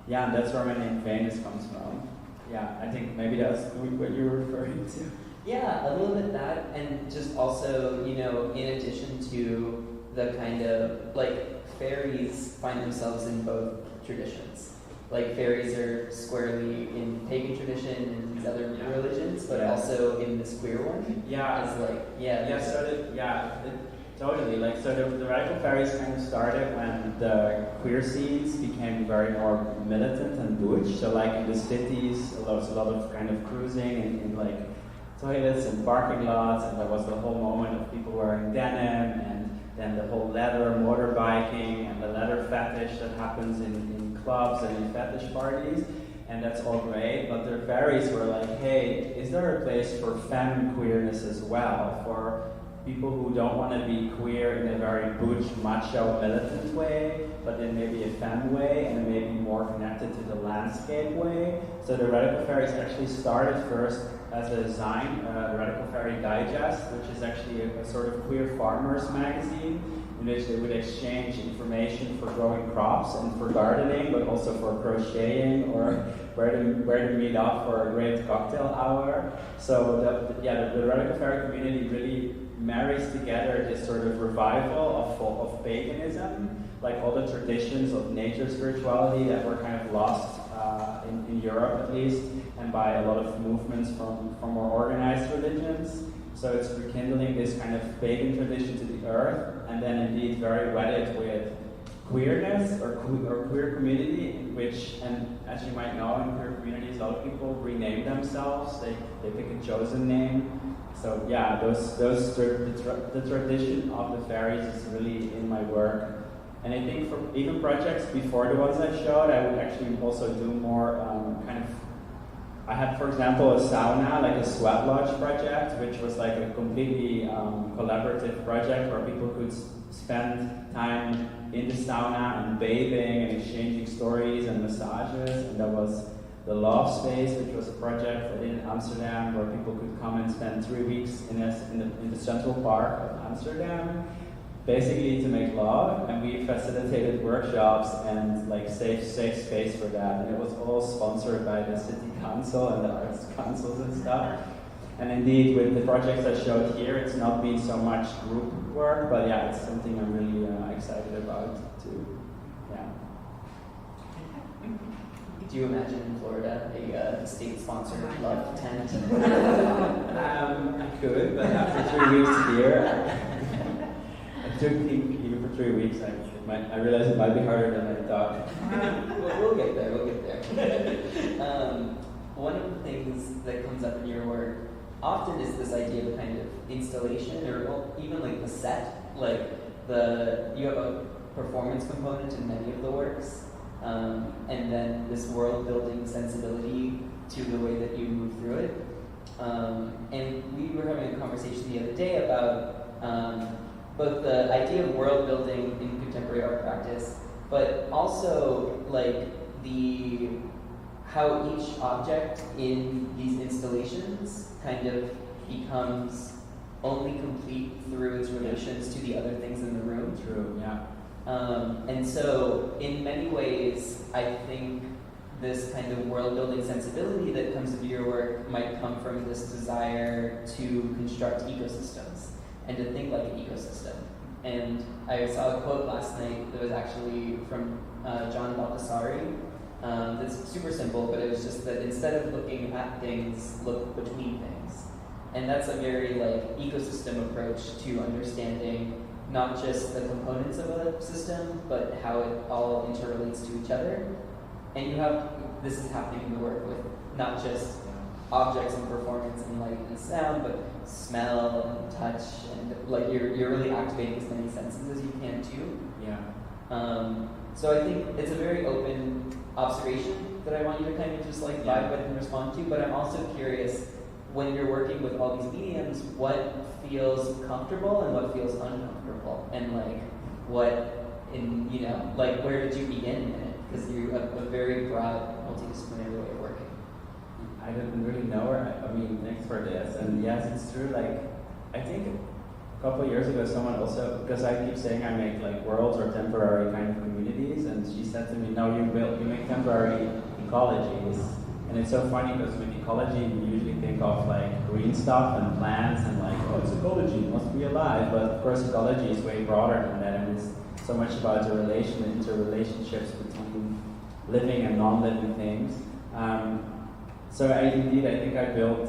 Yeah, and that's where my name Venus comes from. Yeah, I think maybe that's what you were referring to. Yeah, a little bit that, and just also, you know, in addition to the kind of, like, fairies find themselves in both traditions. Like, fairies are squarely in pagan tradition and these other religions, but also in this queer one. Yeah. It's like, Totally. Like, so the radical fairies kind of started when the queer scenes became very more militant and butch. So, like, in the cities, there was a lot of kind of cruising in like toilets and parking lots, and there was the whole moment of people wearing denim, and then the whole leather motorbiking and the leather fetish that happens in clubs and in fetish parties. And that's all great, but the fairies were like, hey, is there a place for femme queerness as well? For people who don't want to be queer in a very butch, macho, militant way, but in maybe a femme way, and maybe more connected to the landscape way. So the Radical Fairies actually started first as a zine, Radical Fairy Digest, which is actually a sort of queer farmers magazine, in which they would exchange information for growing crops and for gardening, but also for crocheting or where to meet up for a great cocktail hour. So the Radical Fairy community really marries together this sort of revival of paganism, like all the traditions of nature spirituality that were kind of lost in Europe at least, and by a lot of movements from more organized religions. So it's rekindling this kind of pagan tradition to the earth, and then indeed very wedded with queerness or queer community, in which, and as you might know, in queer communities, a lot of people rename themselves. They pick a chosen name. So yeah, the tradition of the fairies is really in my work. And I think for even projects before the ones I showed, I would actually also do more I had, for example, a sauna, like a sweat lodge project, which was like a completely collaborative project where people could spend time in the sauna and bathing and exchanging stories and massages. And there was the Love Space, which was a project I did in Amsterdam where people could come and spend 3 weeks in the Central Park of Amsterdam, basically to make love, and we facilitated workshops and like safe space for that, and it was all sponsored by the city council and the arts councils and stuff. And indeed, with the projects I showed here, it's not been so much group work, but yeah, it's something I'm really excited about too. Yeah. Do you imagine in Florida a state-sponsored love tent? I could, but after 3 weeks here. Even for 3 weeks, I realized it might be harder than I thought. We'll get there, we'll get there. One of the things that comes up in your work often is this idea of kind of installation, or even like the set. Like you have a performance component in many of the works, and then this world-building sensibility to the way that you move through it. And we were having a conversation the other day about both the idea of world building in contemporary art practice, but also like how each object in these installations kind of becomes only complete through its relations to the other things in the room. True, yeah. And so in many ways, I think this kind of world-building sensibility that comes into your work might come from this desire to construct ecosystems and to think like an ecosystem. And I saw a quote last night that was actually from John Baldassari. That's super simple, but it was just that instead of looking at things, look between things. And that's a very like ecosystem approach to understanding not just the components of a system, but how it all interrelates to each other. And this is happening in the work with not just objects and performance and light and sound, but smell and touch, and like you're really activating as many senses as you can too. Yeah. So I think it's a very open observation that I want you to kind of just like vibe with and respond to, but I'm also curious, when you're working with all these mediums, what feels comfortable and what feels uncomfortable, and like like where did you begin in it? Because you have a very broad, multidisciplinary way of working. I didn't really know her. I mean, thanks for this. And yes, it's true. Like, I think a couple of years ago, someone also, because I keep saying I make like worlds or temporary kind of communities, and she said to me, "No, you make temporary ecologies." And it's so funny because with ecology, we usually think of like green stuff and plants and like, oh, it's ecology, it must be alive. But of course, ecology is way broader than that, and it's so much about the interrelationships between living and non-living things. So I think I built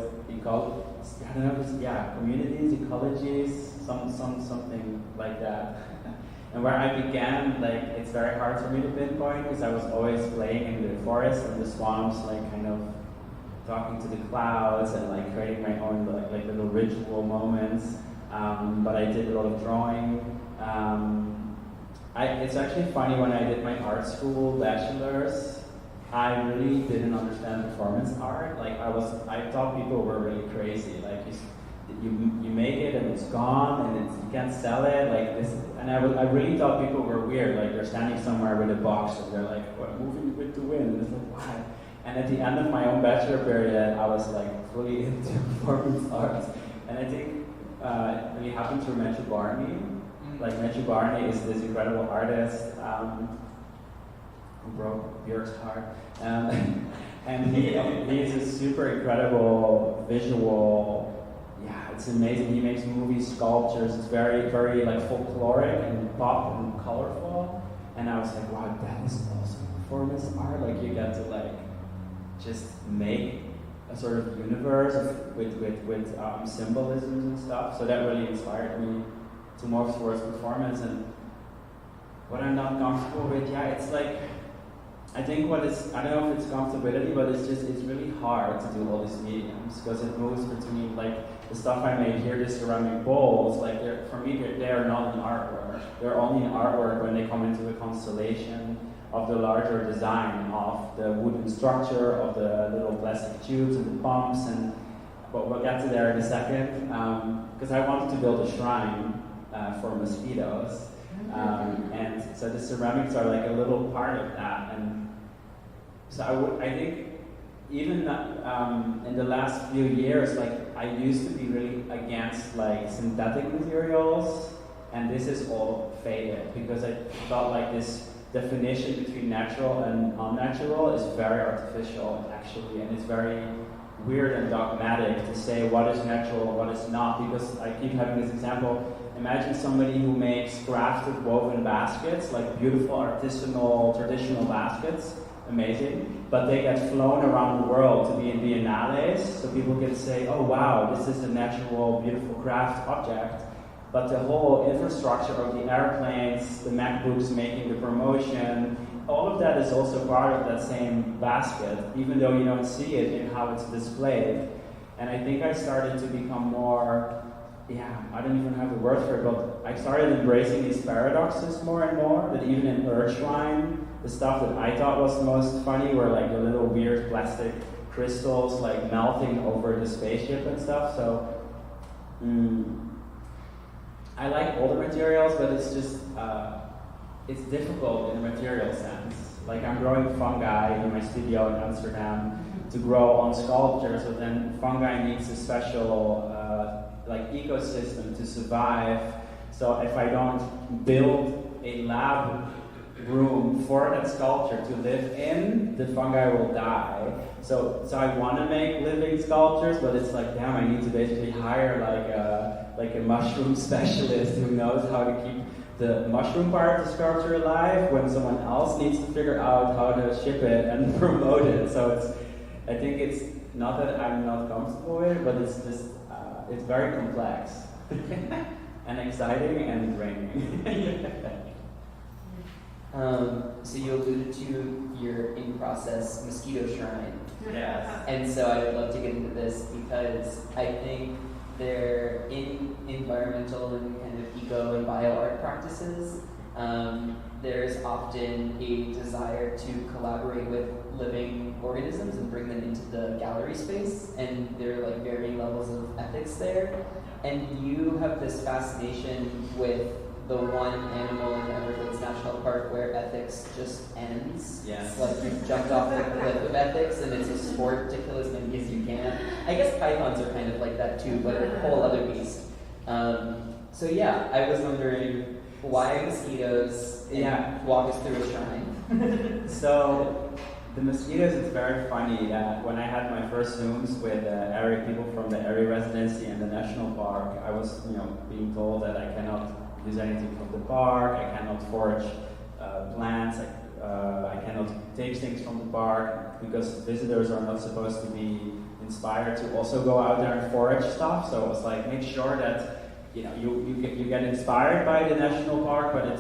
communities, ecologies, something like that. And where I began, like, it's very hard for me to pinpoint because I was always playing in the forest and the swamps, like kind of talking to the clouds and like creating my own like little ritual moments. But I did a lot of drawing. It's actually funny, when I did my art school bachelor's, I really didn't understand performance art. Like I thought people were really crazy. Like you make it and it's gone and you can't sell it. Like this, and I really thought people were weird. Like they're standing somewhere with a box and they're like, "What, moving with the wind?" And it's like, why? And at the end of my own bachelor period, I was like fully into performance art. And I think it really happened through Matthew Barney. Like Matthew Barney is this incredible artist. Who broke Björk's heart. And he is a super incredible visual. Yeah, it's amazing. He makes movie sculptures. It's very, very like folkloric and pop and colorful. And I was like, wow, that is awesome performance art. Like you get to like just make a sort of universe with symbolisms and stuff. So that really inspired me to morph towards performance. And what I'm not comfortable with, yeah, it's like, I think I don't know if it's comfortability, but it's really hard to do all these mediums because it moves between like the stuff I made here, the ceramic bowls, like for me, they are not an artwork. They're only an artwork when they come into a constellation of the larger design of the wooden structure, of the little plastic tubes and the pumps, but we'll get to there in a second, because I wanted to build a shrine for mosquitoes, and so the ceramics are like a little part of that, and so I think even in the last few years, like I used to be really against like synthetic materials, and this is all faded because I felt like this definition between natural and unnatural is very artificial actually, and it's very weird and dogmatic to say what is natural and what is not, because I keep having this example. Imagine somebody who makes crafted woven baskets, like beautiful artisanal traditional baskets, amazing, but they get flown around the world to be in biennales, so people can say, oh wow, this is a natural beautiful craft object. But the whole infrastructure of the airplanes, the MacBooks making the promotion, all of that is also part of that same basket, even though you don't see it in how it's displayed. And I think I started to become more, I don't even have the word for it, but I started embracing these paradoxes more and more, that even in Earthshrine, the stuff that I thought was the most funny were like the little weird plastic crystals like melting over the spaceship and stuff. So, I like all the materials, but it's just, it's difficult in a material sense. Like I'm growing fungi in my studio in Amsterdam to grow on sculpture, so then fungi needs a special like ecosystem to survive. So if I don't build a lab room for that sculpture to live in, the fungi will die. So I want to make living sculptures, but it's like, damn, I need to basically hire like a mushroom specialist who knows how to keep the mushroom part of the sculpture alive when someone else needs to figure out how to ship it and promote it. So I think it's not that I'm not comfortable with it, but it's just, it's very complex and exciting and draining. So you alluded to your in-process mosquito shrine. Yes. And so I would love to get into this because I think they're in environmental and kind of eco and bio art practices. There's often a desire to collaborate with living organisms and bring them into the gallery space, and there are like varying levels of ethics there. And you have this fascination with the one animal in Everglades National Park where ethics just ends. Yes. It's like you've jumped off the cliff of ethics and it's a sport to kill as many as you can. I guess pythons are kind of like that too, but a whole other beast. So yeah, I was wondering why mosquitoes, and walk us through a shrine. So the mosquitoes, it's very funny that when I had my first Zooms with AIRIE people from the AIRIE residency and the national park, I was being told that I cannot use anything from the park, I cannot forage plants, I cannot take things from the park because visitors are not supposed to be inspired to also go out there and forage stuff. So it was like, make sure that you get inspired by the national park, but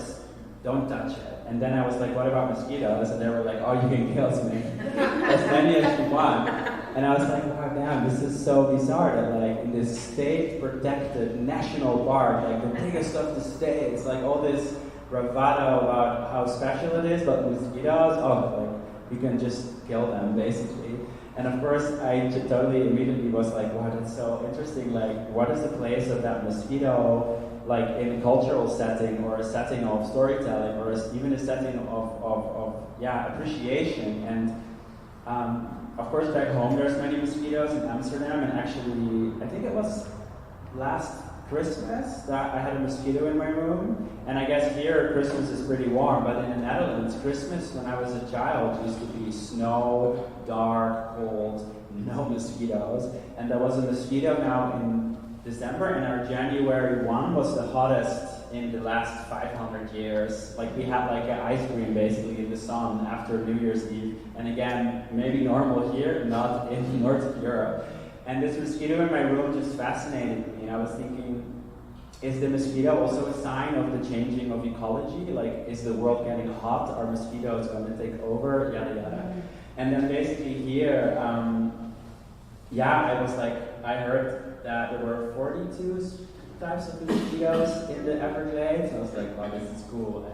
don't touch it. And then I was like, what about mosquitoes? And they were like, oh, you can kill as many as you want. And I was like, wow, damn, this is so bizarre that like in this state-protected national park, like the biggest of the state, it's like all this bravado about how special it is, but mosquitoes, like you can just kill them basically. And of course, I totally immediately was like, wow, that's so interesting. Like, what is the place of that mosquito, like in a cultural setting or a setting of storytelling or even a setting of appreciation? And of course, back home, there's many mosquitoes in Amsterdam, and actually, I think it was last Christmas that I had a mosquito in my room. And I guess here Christmas is pretty warm, but in the Netherlands, Christmas when I was a child used to be snow, dark, cold, no mosquitoes. And there was a mosquito now in December, and our January 1 was the hottest in the last 500 years. Like we had like an ice cream basically in the sun after New Year's Eve. And again, maybe normal here, not in North Europe. And this mosquito in my room just fascinated me. I was thinking, is the mosquito also a sign of the changing of ecology? Like, is the world getting hot? Are mosquitoes going to take over? Yada yada. And then basically here, I was like, I heard that there were 42 types of mosquitoes in the Everglades. I was like, wow, this is cool.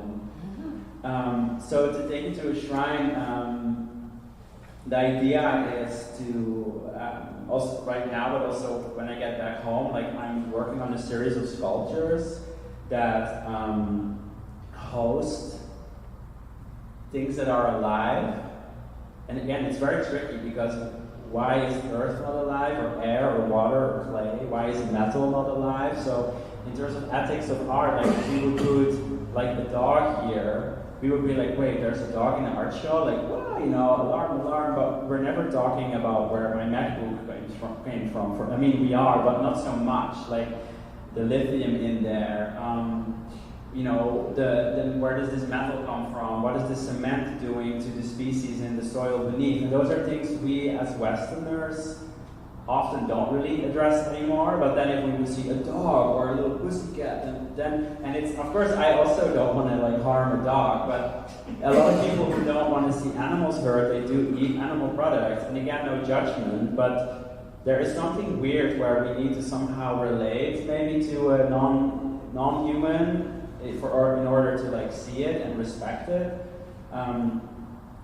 And so to take it to a shrine, the idea is to also right now, but also when I get back home, like I'm working on a series of sculptures that host things that are alive. And again, it's very tricky because why is earth not alive, or air, or water, or clay? Why is metal not alive? So in terms of ethics of art, like we would put like the dog here, we would be like, wait, there's a dog in an art show? Like, wow, you know, alarm, but we're never talking about where my MacBook came from. I mean, we are, but not so much. Like the lithium in there, you know, where does this metal come from? What is the cement doing to the species in the soil beneath? And those are things we as Westerners often don't really address anymore. But then if we would see a dog or a little pussycat, and it's, of course, I also don't want to like harm a dog, but a lot of people who don't want to see animals hurt, they do eat animal products. And again, no judgment, but there is something weird where we need to somehow relate maybe to a non-human in order to like see it and respect it. And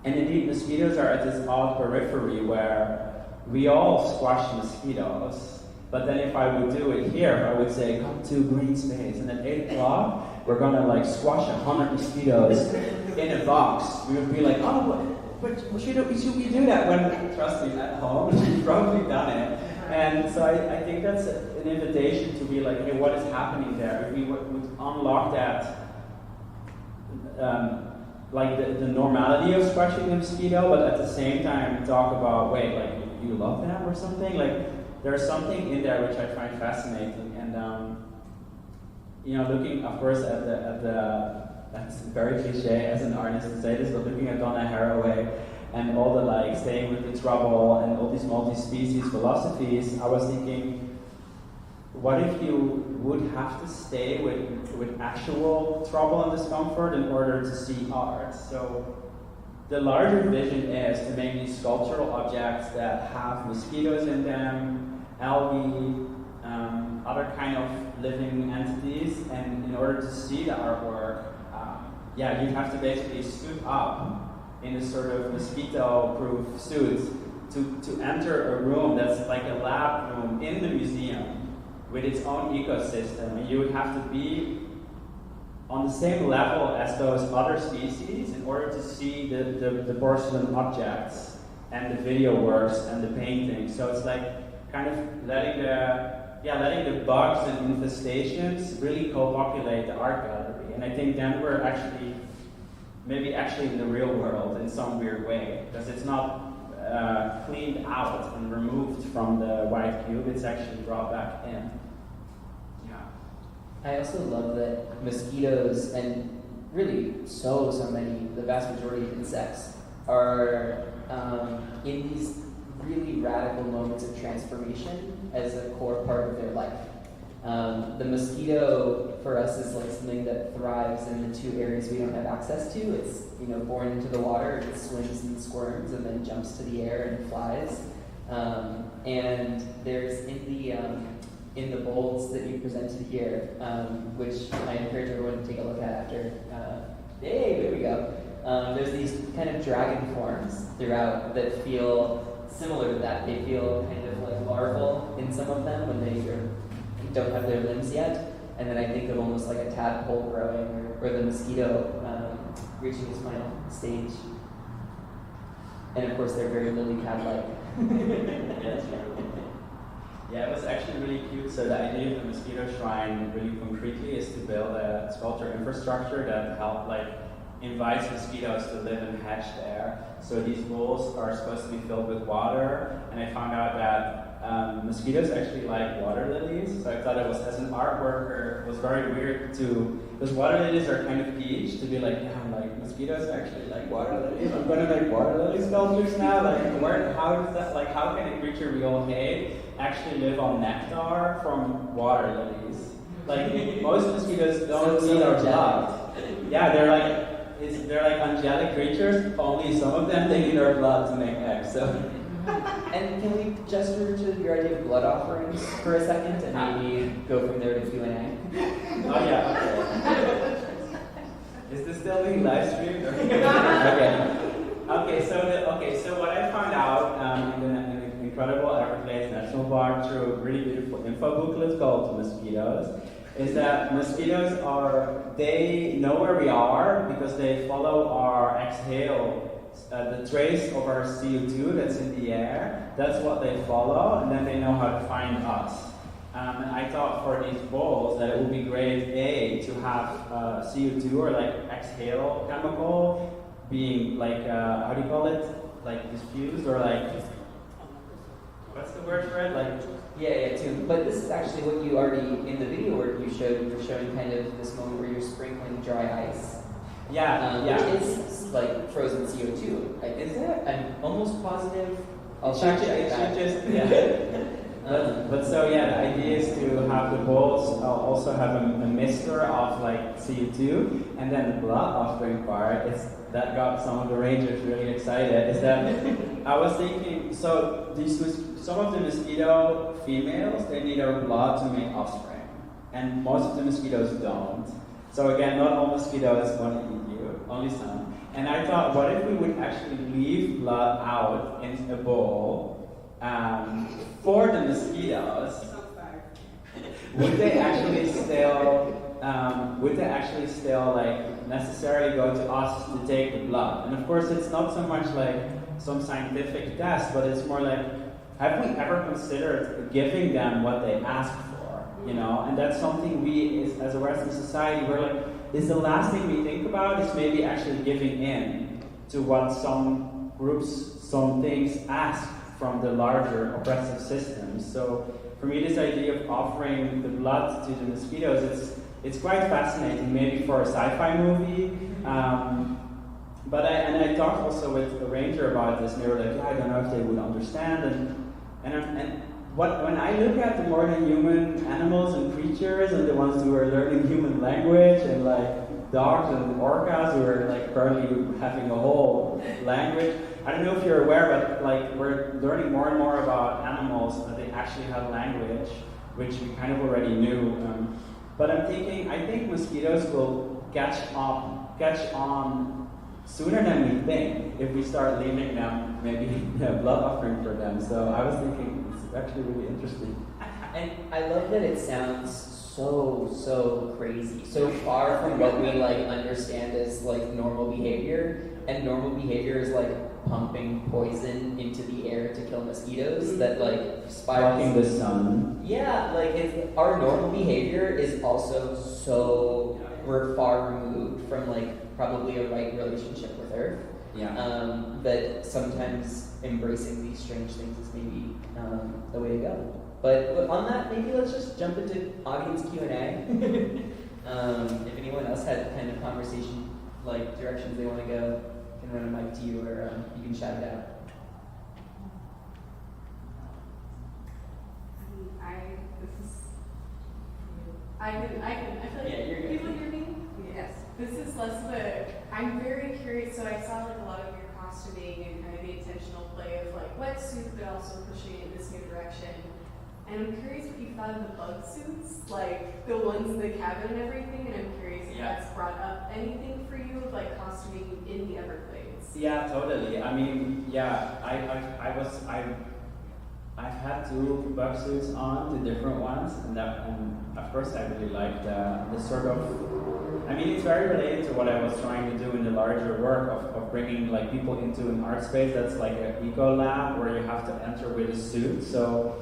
indeed, mosquitoes are at this odd periphery where we all squash mosquitoes, but then if I would do it here, I would say, come to Greenspace, and at 8 o'clock, we're gonna like squash 100 mosquitoes in a box. We would be like, oh, but should we do that when, trust me, at home, we've probably done it. And so I think that's an invitation to be like, hey, what is happening there? If we would unlock that, like the normality of squashing the mosquito, but at the same time talk about, wait, like, you love them or something? Like, there's something in there which I find fascinating. And, you know, looking, of course, at the that's very cliche as an artist to say this, but looking at Donna Haraway and all the, like, staying with the trouble and all these multi-species philosophies, I was thinking, what if you would have to stay with actual trouble and discomfort in order to see art? So the larger vision is to make these sculptural objects that have mosquitoes in them, algae, other kind of living entities, and in order to see the artwork, you'd have to basically suit up in a sort of mosquito-proof suit to enter a room that's like a lab room in the museum with its own ecosystem, and you would have to be on the same level as those other species in order to see the porcelain objects and the video works and the paintings. So it's like kind of letting the bugs and infestations really co-populate the art gallery. And I think then we're maybe actually in the real world in some weird way, because it's not cleaned out and removed from the white cube, it's actually brought back in. I also love that mosquitoes, and really so many, the vast majority of insects, are in these really radical moments of transformation as a core part of their life. The mosquito, for us, is like something that thrives in the two areas we don't have access to. It's, you know, born into the water, it swims and squirms, and then jumps to the air and flies. And there's in the bowls that you presented here, which I encourage everyone to take a look at after. Hey, there we go. There's these kind of dragon forms throughout that feel similar to that. They feel kind of like larval in some of them when they don't have their limbs yet. And then I think of almost like a tadpole growing, or the mosquito reaching its final stage. And of course, they're very lily pad-like. Yeah, it was actually really cute. So the idea of the mosquito shrine really concretely is to build a sculpture infrastructure that invites mosquitoes to live and hatch there. So these bowls are supposed to be filled with water, and I found out that mosquitoes actually like water lilies. So I thought it was, as an art worker, it was very weird because water lilies are kind of niche, to be like, yeah, mosquitoes actually like water lilies. I'm going to make water lily sculptures now. How can a creature we all hate actually live on nectar from water lilies? Most mosquitoes don't need our blood. Yeah, they're like angelic creatures. Only some of them, they need our blood to make eggs. So. And can we gesture to your idea of blood offerings for a second, and maybe go from there to Q&A? Oh yeah. Okay. Is this still being live streamed? Okay. So what I found out in the incredible Everglades National Park through a really beautiful info booklet called Mosquitoes is that mosquitoes they know where we are because they follow our exhale. The trace of our CO2 that's in the air, that's what they follow, and then they know how to find us. And I thought for these bowls that it would be great, to have CO2 or exhale chemical being how do you call it? Diffused or what's the word for it? Yeah, too. But this is actually what you already, in the video work you showed, you were showing kind of this moment where you're sprinkling dry ice. Yeah. Which is frozen CO2. Is it? I'm almost positive. I'll fact check that. But the idea is to have the bowls also have a mixture of CO2, and then the blood offering part that got some of the rangers really excited. Is that I was thinking, so some of the mosquito females, they need our blood to make offspring, and most of the mosquitoes don't. So again, not all mosquitoes want to eat you, only some. And I thought, what if we would actually leave blood out in a bowl for the mosquitoes? Would they actually still necessarily go to us to take the blood? And of course, it's not so much some scientific test, but it's more have we ever considered giving them what they ask for? And that's something we, as a Western society, is the last thing we think about is maybe actually giving in to what some groups, some things ask from the larger oppressive systems. So for me, this idea of offering the blood to the mosquitoes, it's quite fascinating, maybe for a sci-fi movie. But I talked also with a ranger about this, and they were like, I don't know if they would understand. When I look at the more than human animals and creatures, and the ones who are learning human language, and dogs and orcas who are currently having a whole language, I don't know if you're aware, but we're learning more and more about animals that they actually have language, which we kind of already knew. But I think mosquitoes will catch on sooner than we think if we start leaving them maybe a blood offering for them. So I was thinking it's actually really interesting. And I love that it sounds so crazy, so far from what we understand as normal behavior. And normal behavior is pumping poison into the air to kill mosquitoes that spirals. Blocking the sun. Yeah, our normal behavior is also so we're far removed from probably a right relationship with Earth. Yeah. That sometimes embracing these strange things is maybe the way to go. But on that, maybe let's just jump into audience Q&A. If anyone else had kind of conversation directions they want to go, I can run a mic to you, or you can shout it out. I feel like people hear me? Yes. This is less of I'm very curious, so I saw a lot of your costuming and kind of the intentional play of wetsuit, but also pushing it in this new direction. And I'm curious what you thought of the bug suits, the ones in the cabin and everything, and I'm curious if that's brought up anything for you of costuming in the Everglades. Yeah, totally. I mean, yeah, I've had 2 bug suits on, 2 different ones, and of course I really like the sort of, it's very related to what I was trying to do in the larger work of bringing people into an art space that's like an eco lab where you have to enter with a suit. So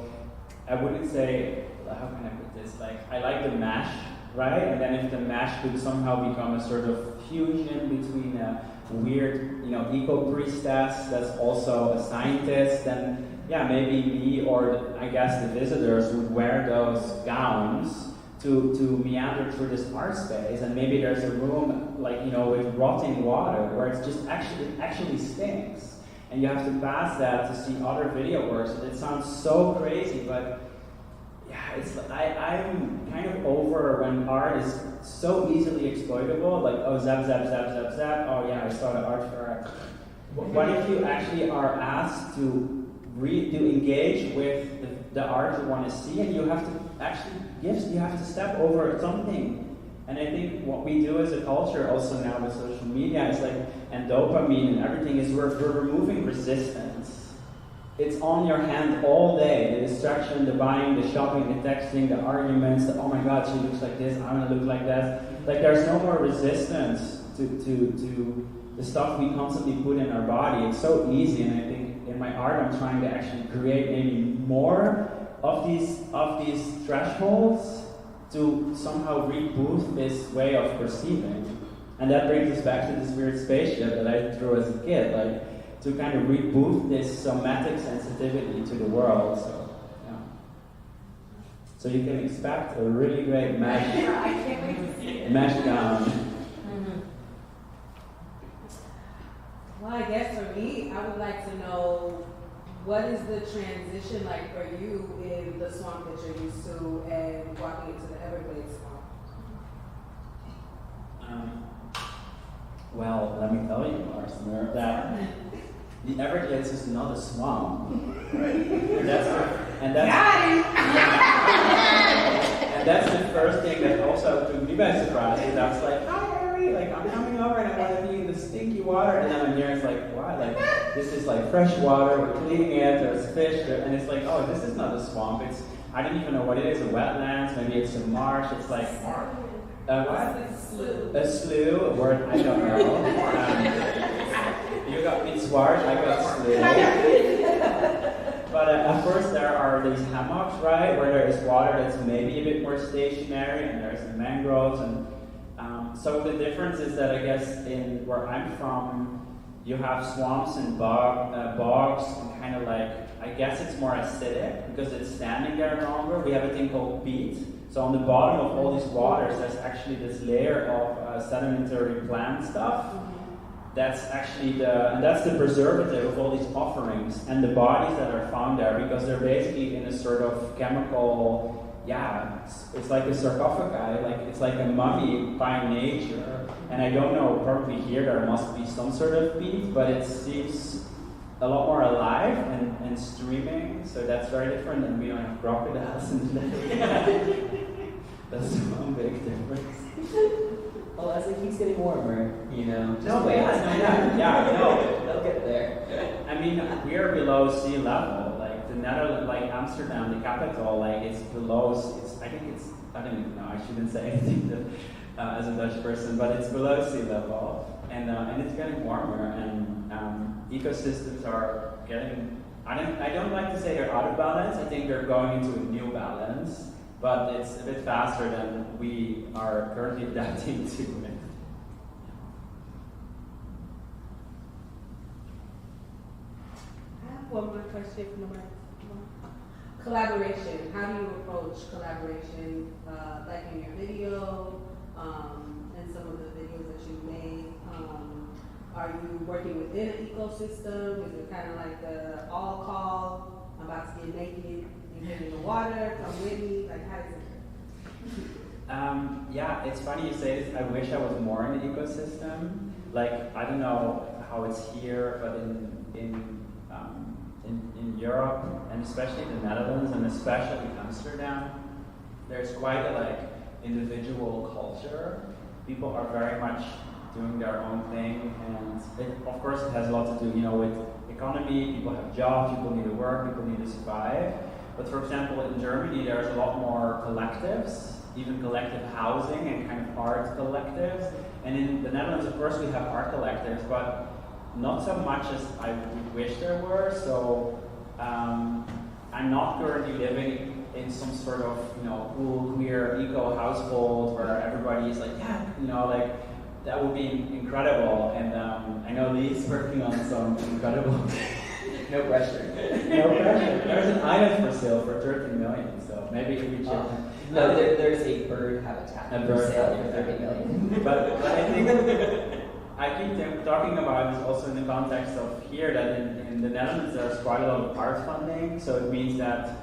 I wouldn't say, how can I put this? Like, I like the mesh, right? And then if the mesh could somehow become a sort of fusion between a weird, eco-priestess that's also a scientist, then yeah, maybe me or I guess the visitors would wear those gowns to meander through this art space, and maybe there's a room with rotting water where it's just actually stinks, and you have to pass that to see other video works. And it sounds so crazy, but yeah, I'm kind of over when art is so easily exploitable, like, oh, zap, zap, zap, zap, zap, oh yeah, I saw the art fair. What if you actually are asked to engage with the art you want to see, and you have to you have to step over something. And I think what we do as a culture also now with social media is and dopamine and everything is we're removing resistance. It's on your hand all day. The distraction, the buying, the shopping, the texting, the arguments, oh my god, she looks like this, I'm gonna look like that. Like there's no more resistance to the stuff we constantly put in our body. It's so easy, and I think in my art I'm trying to actually create maybe more of these thresholds to somehow reboot this way of perceiving. And that brings us back to this weird spaceship that I drew as a kid, to kind of reboot this somatic sensitivity to the world. So, yeah. So you can expect a really great mesh, I can't wait to see it. mesh gown. Mm-hmm. Well, I guess for me, I would like to know what is the transition like for you in the swamp that you're used to and walking into the Everglades swamp? Well, let me tell you, Arsimmer, that the Everglades is not a swamp. and that's the first thing that also took me by surprise. Is I was like, hi, AIRIE, I'm coming over and I want to be in the stinky water. And then I'm here, it's like, what? This is fresh water, we're cleaning it, there's fish, and it's like, oh, this is not a swamp. I don't even know what it is, a wetlands, maybe it's a marsh. It's like, what? A slough, a word I don't know. You got Piet Zwart, I got slough. But of course there are these hammocks, right, where there is water that's maybe a bit more stationary, and there's the mangroves, and so the difference is that I guess in where I'm from, you have swamps and bogs, and kind of I guess it's more acidic because it's standing there longer. We have a thing called peat. So on the bottom of all these waters, there's actually this layer of sedimentary plant stuff. That's actually that's the preservative of all these offerings and the bodies that are found there, because they're basically in a sort of chemical, it's like a sarcophagi, it's like a mummy by nature. And I don't know, probably here there must be some sort of peat, but it seems a lot more alive and streaming, so that's very different, and we don't have crocodiles in today. That's one big difference. Well, as it keeps getting warmer, just No, wait. They'll get there. I mean, we are below sea level. The Netherlands, Amsterdam, the capital, it's below. I don't even know. I shouldn't say anything as a Dutch person, but it's below sea level, and it's getting warmer, and ecosystems are getting. I don't like to say they're out of balance. I think they're going into a new balance, but it's a bit faster than we are currently adapting to it. I have one more question from the mic. Collaboration. How do you approach collaboration, in your video, and some of the videos that you made? Are you working within an ecosystem? Is it kind of like the all call, I'm about to get naked, you get in the water, come with me? How does it? It's funny you say this. I wish I was more in the ecosystem. I don't know how it's here, but in Europe, and especially the Netherlands, and especially Amsterdam, there's quite a individual culture. People are very much doing their own thing, and of course it has a lot to do, with economy. People have jobs, people need to work, people need to survive. But for example, in Germany, there's a lot more collectives, even collective housing and kind of art collectives. And in the Netherlands, of course, we have art collectives, but not so much as I would wish there were. So I'm not currently living in some sort of, cool, queer, eco household where everybody is like, yeah, like, that would be incredible. And I know Lee's working on some incredible... No pressure. No pressure. There's an island for sale for 13 million, so maybe if we check. No, there's a bird habitat for sale for 30 million. But I think I keep talking about this also in the context of here that in the Netherlands there's quite a lot of art funding, so it means that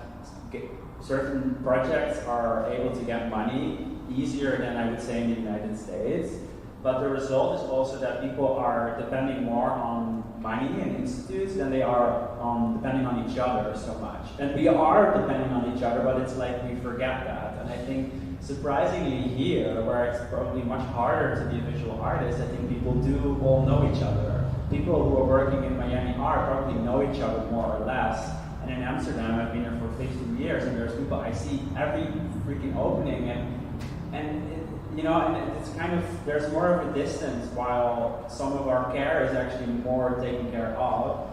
certain projects are able to get money easier than I would say in the United States. But the result is also that people are depending more on money and institutes than they are depending on each other so much. And we are depending on each other, but it's like we forget that. And I think surprisingly here, where it's probably much harder to be a visual artist, I think people do all know each other. People who are working in Miami art probably know each other more or less. And in Amsterdam, I've been here for 15 years, and there's people I see every freaking opening, and it's kind of, there's more of a distance, while some of our care is actually more taken care of.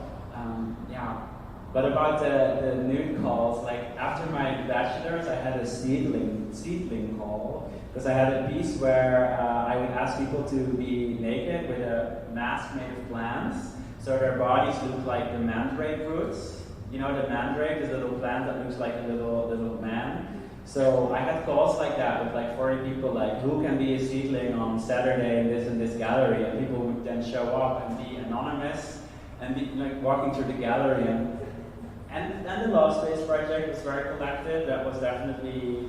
But about the nude calls, like after my bachelor's, I had a seedling call, because I had a piece where I would ask people to be naked with a mask made of plants, so their bodies look like the mandrake roots. You know, the mandrake is a little plant that looks like a little man. So I had calls like that with like 40 people, like, who can be a seedling on Saturday in this gallery? And people would then show up and be anonymous and be like walking through the gallery. And then the Love Space project was very collective. That was definitely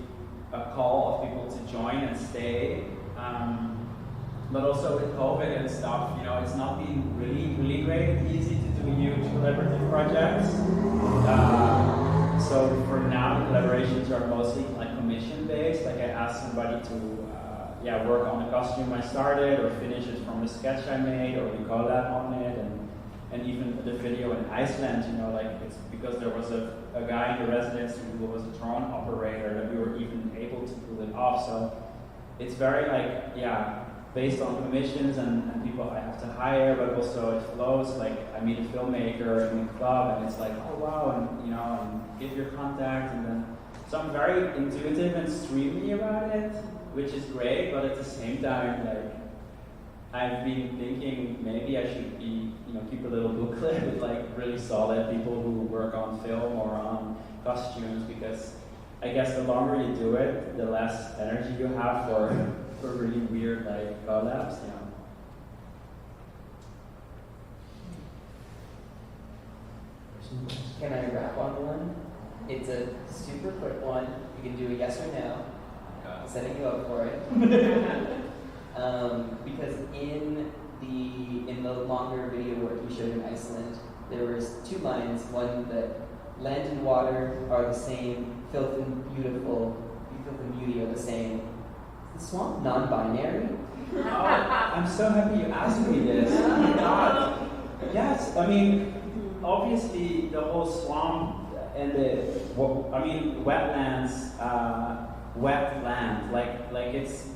a call of people to join and stay. But also with COVID and stuff, it's not been really great and easy to do huge collaborative projects. So for now, the collaborations are mostly like commission-based. Like I asked somebody to work on a costume I started, or finish it from a sketch I made, or we collab on it, and even the video in Iceland. Like it's because there was a guy in the residency who was a drone operator that we were even able to pull it off. So it's very based on commissions and people I have to hire, but also it flows. Like I meet a filmmaker in a club, and it's like, oh wow, and give your contact, and then so I'm very intuitive and streamy about it, which is great. But at the same time, like I've been thinking maybe I should keep a little booklet with like really solid people who work on film or on costumes, because I guess the longer you do it, the less energy you have for really weird like collabs. Can I wrap on one? It's a super quick one. You can do a yes or no. I'm setting you up for it. Because in the longer video work you showed in Iceland, there was 2 lines. One that land and water are the same, filth and beauty are the same. Is the swamp non-binary? Oh, I'm so happy you asked me this. Oh my God. Yes, I mean, obviously the whole swamp and wetlands, wet land, like it's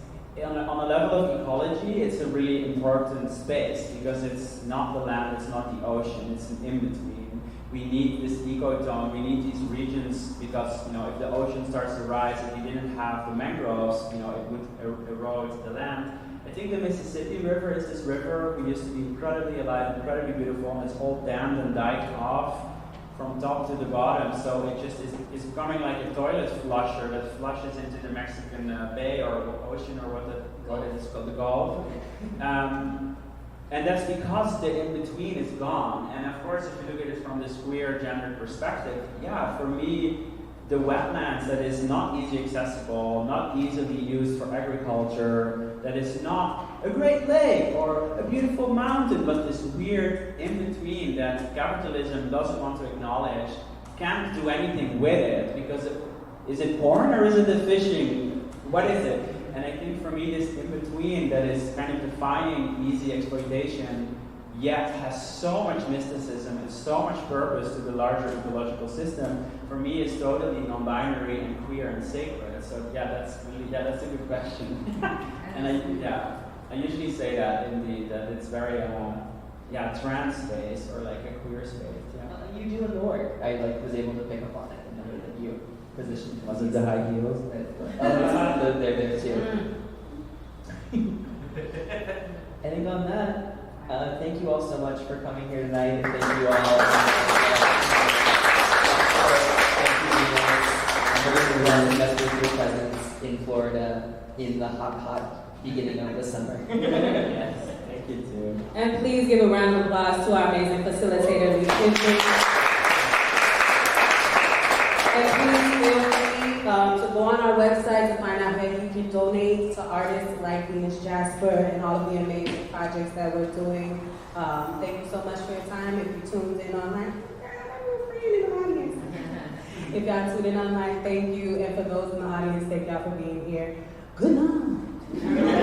on a level of ecology, it's a really important space, because it's not the land, it's not the ocean, it's an in-between. We need this ecozone, we need these regions, because if the ocean starts to rise and we didn't have the mangroves, it would erode the land. I think the Mississippi River is this river who used to be incredibly alive, incredibly beautiful, and it's all dammed and diked off from top to the bottom. So it just is becoming like a toilet flusher that flushes into the Mexican Bay or ocean, or what it is called, the Gulf. And that's because the in-between is gone. And of course, if you look at it from this queer gender perspective, for me, the wetlands that is not easy accessible, not easily used for agriculture, that is not a great lake or a beautiful mountain, but this weird in-between that capitalism doesn't want to acknowledge, can't do anything with it, because is it porn or is it the fishing? What is it? And I think for me, this in-between that is kind of defining easy exploitation, yet has so much mysticism and so much purpose to the larger ecological system, for me is totally non-binary and queer and sacred. So that's a good question. And I usually say that that it's very trans space or like a queer space. You do in the work. I was able to pick up on it and know that you position. Was it the high heels? Oh, they're there too. Anything on that? Thank you all so much for coming here tonight, and thank you all. Jasper, for your presence in Florida in the hot beginning of the summer. Yes, thank you too. And please give a round of applause to our amazing facilitator, Lee Pivnik. And please feel free to go on our website to find out how you can donate to artists like Venus Jasper and all of the amazing projects that we're doing. Thank you so much for your time. If you tuned in online, if y'all tuned in online, thank you. And for those in the audience, thank y'all for being here. Good night.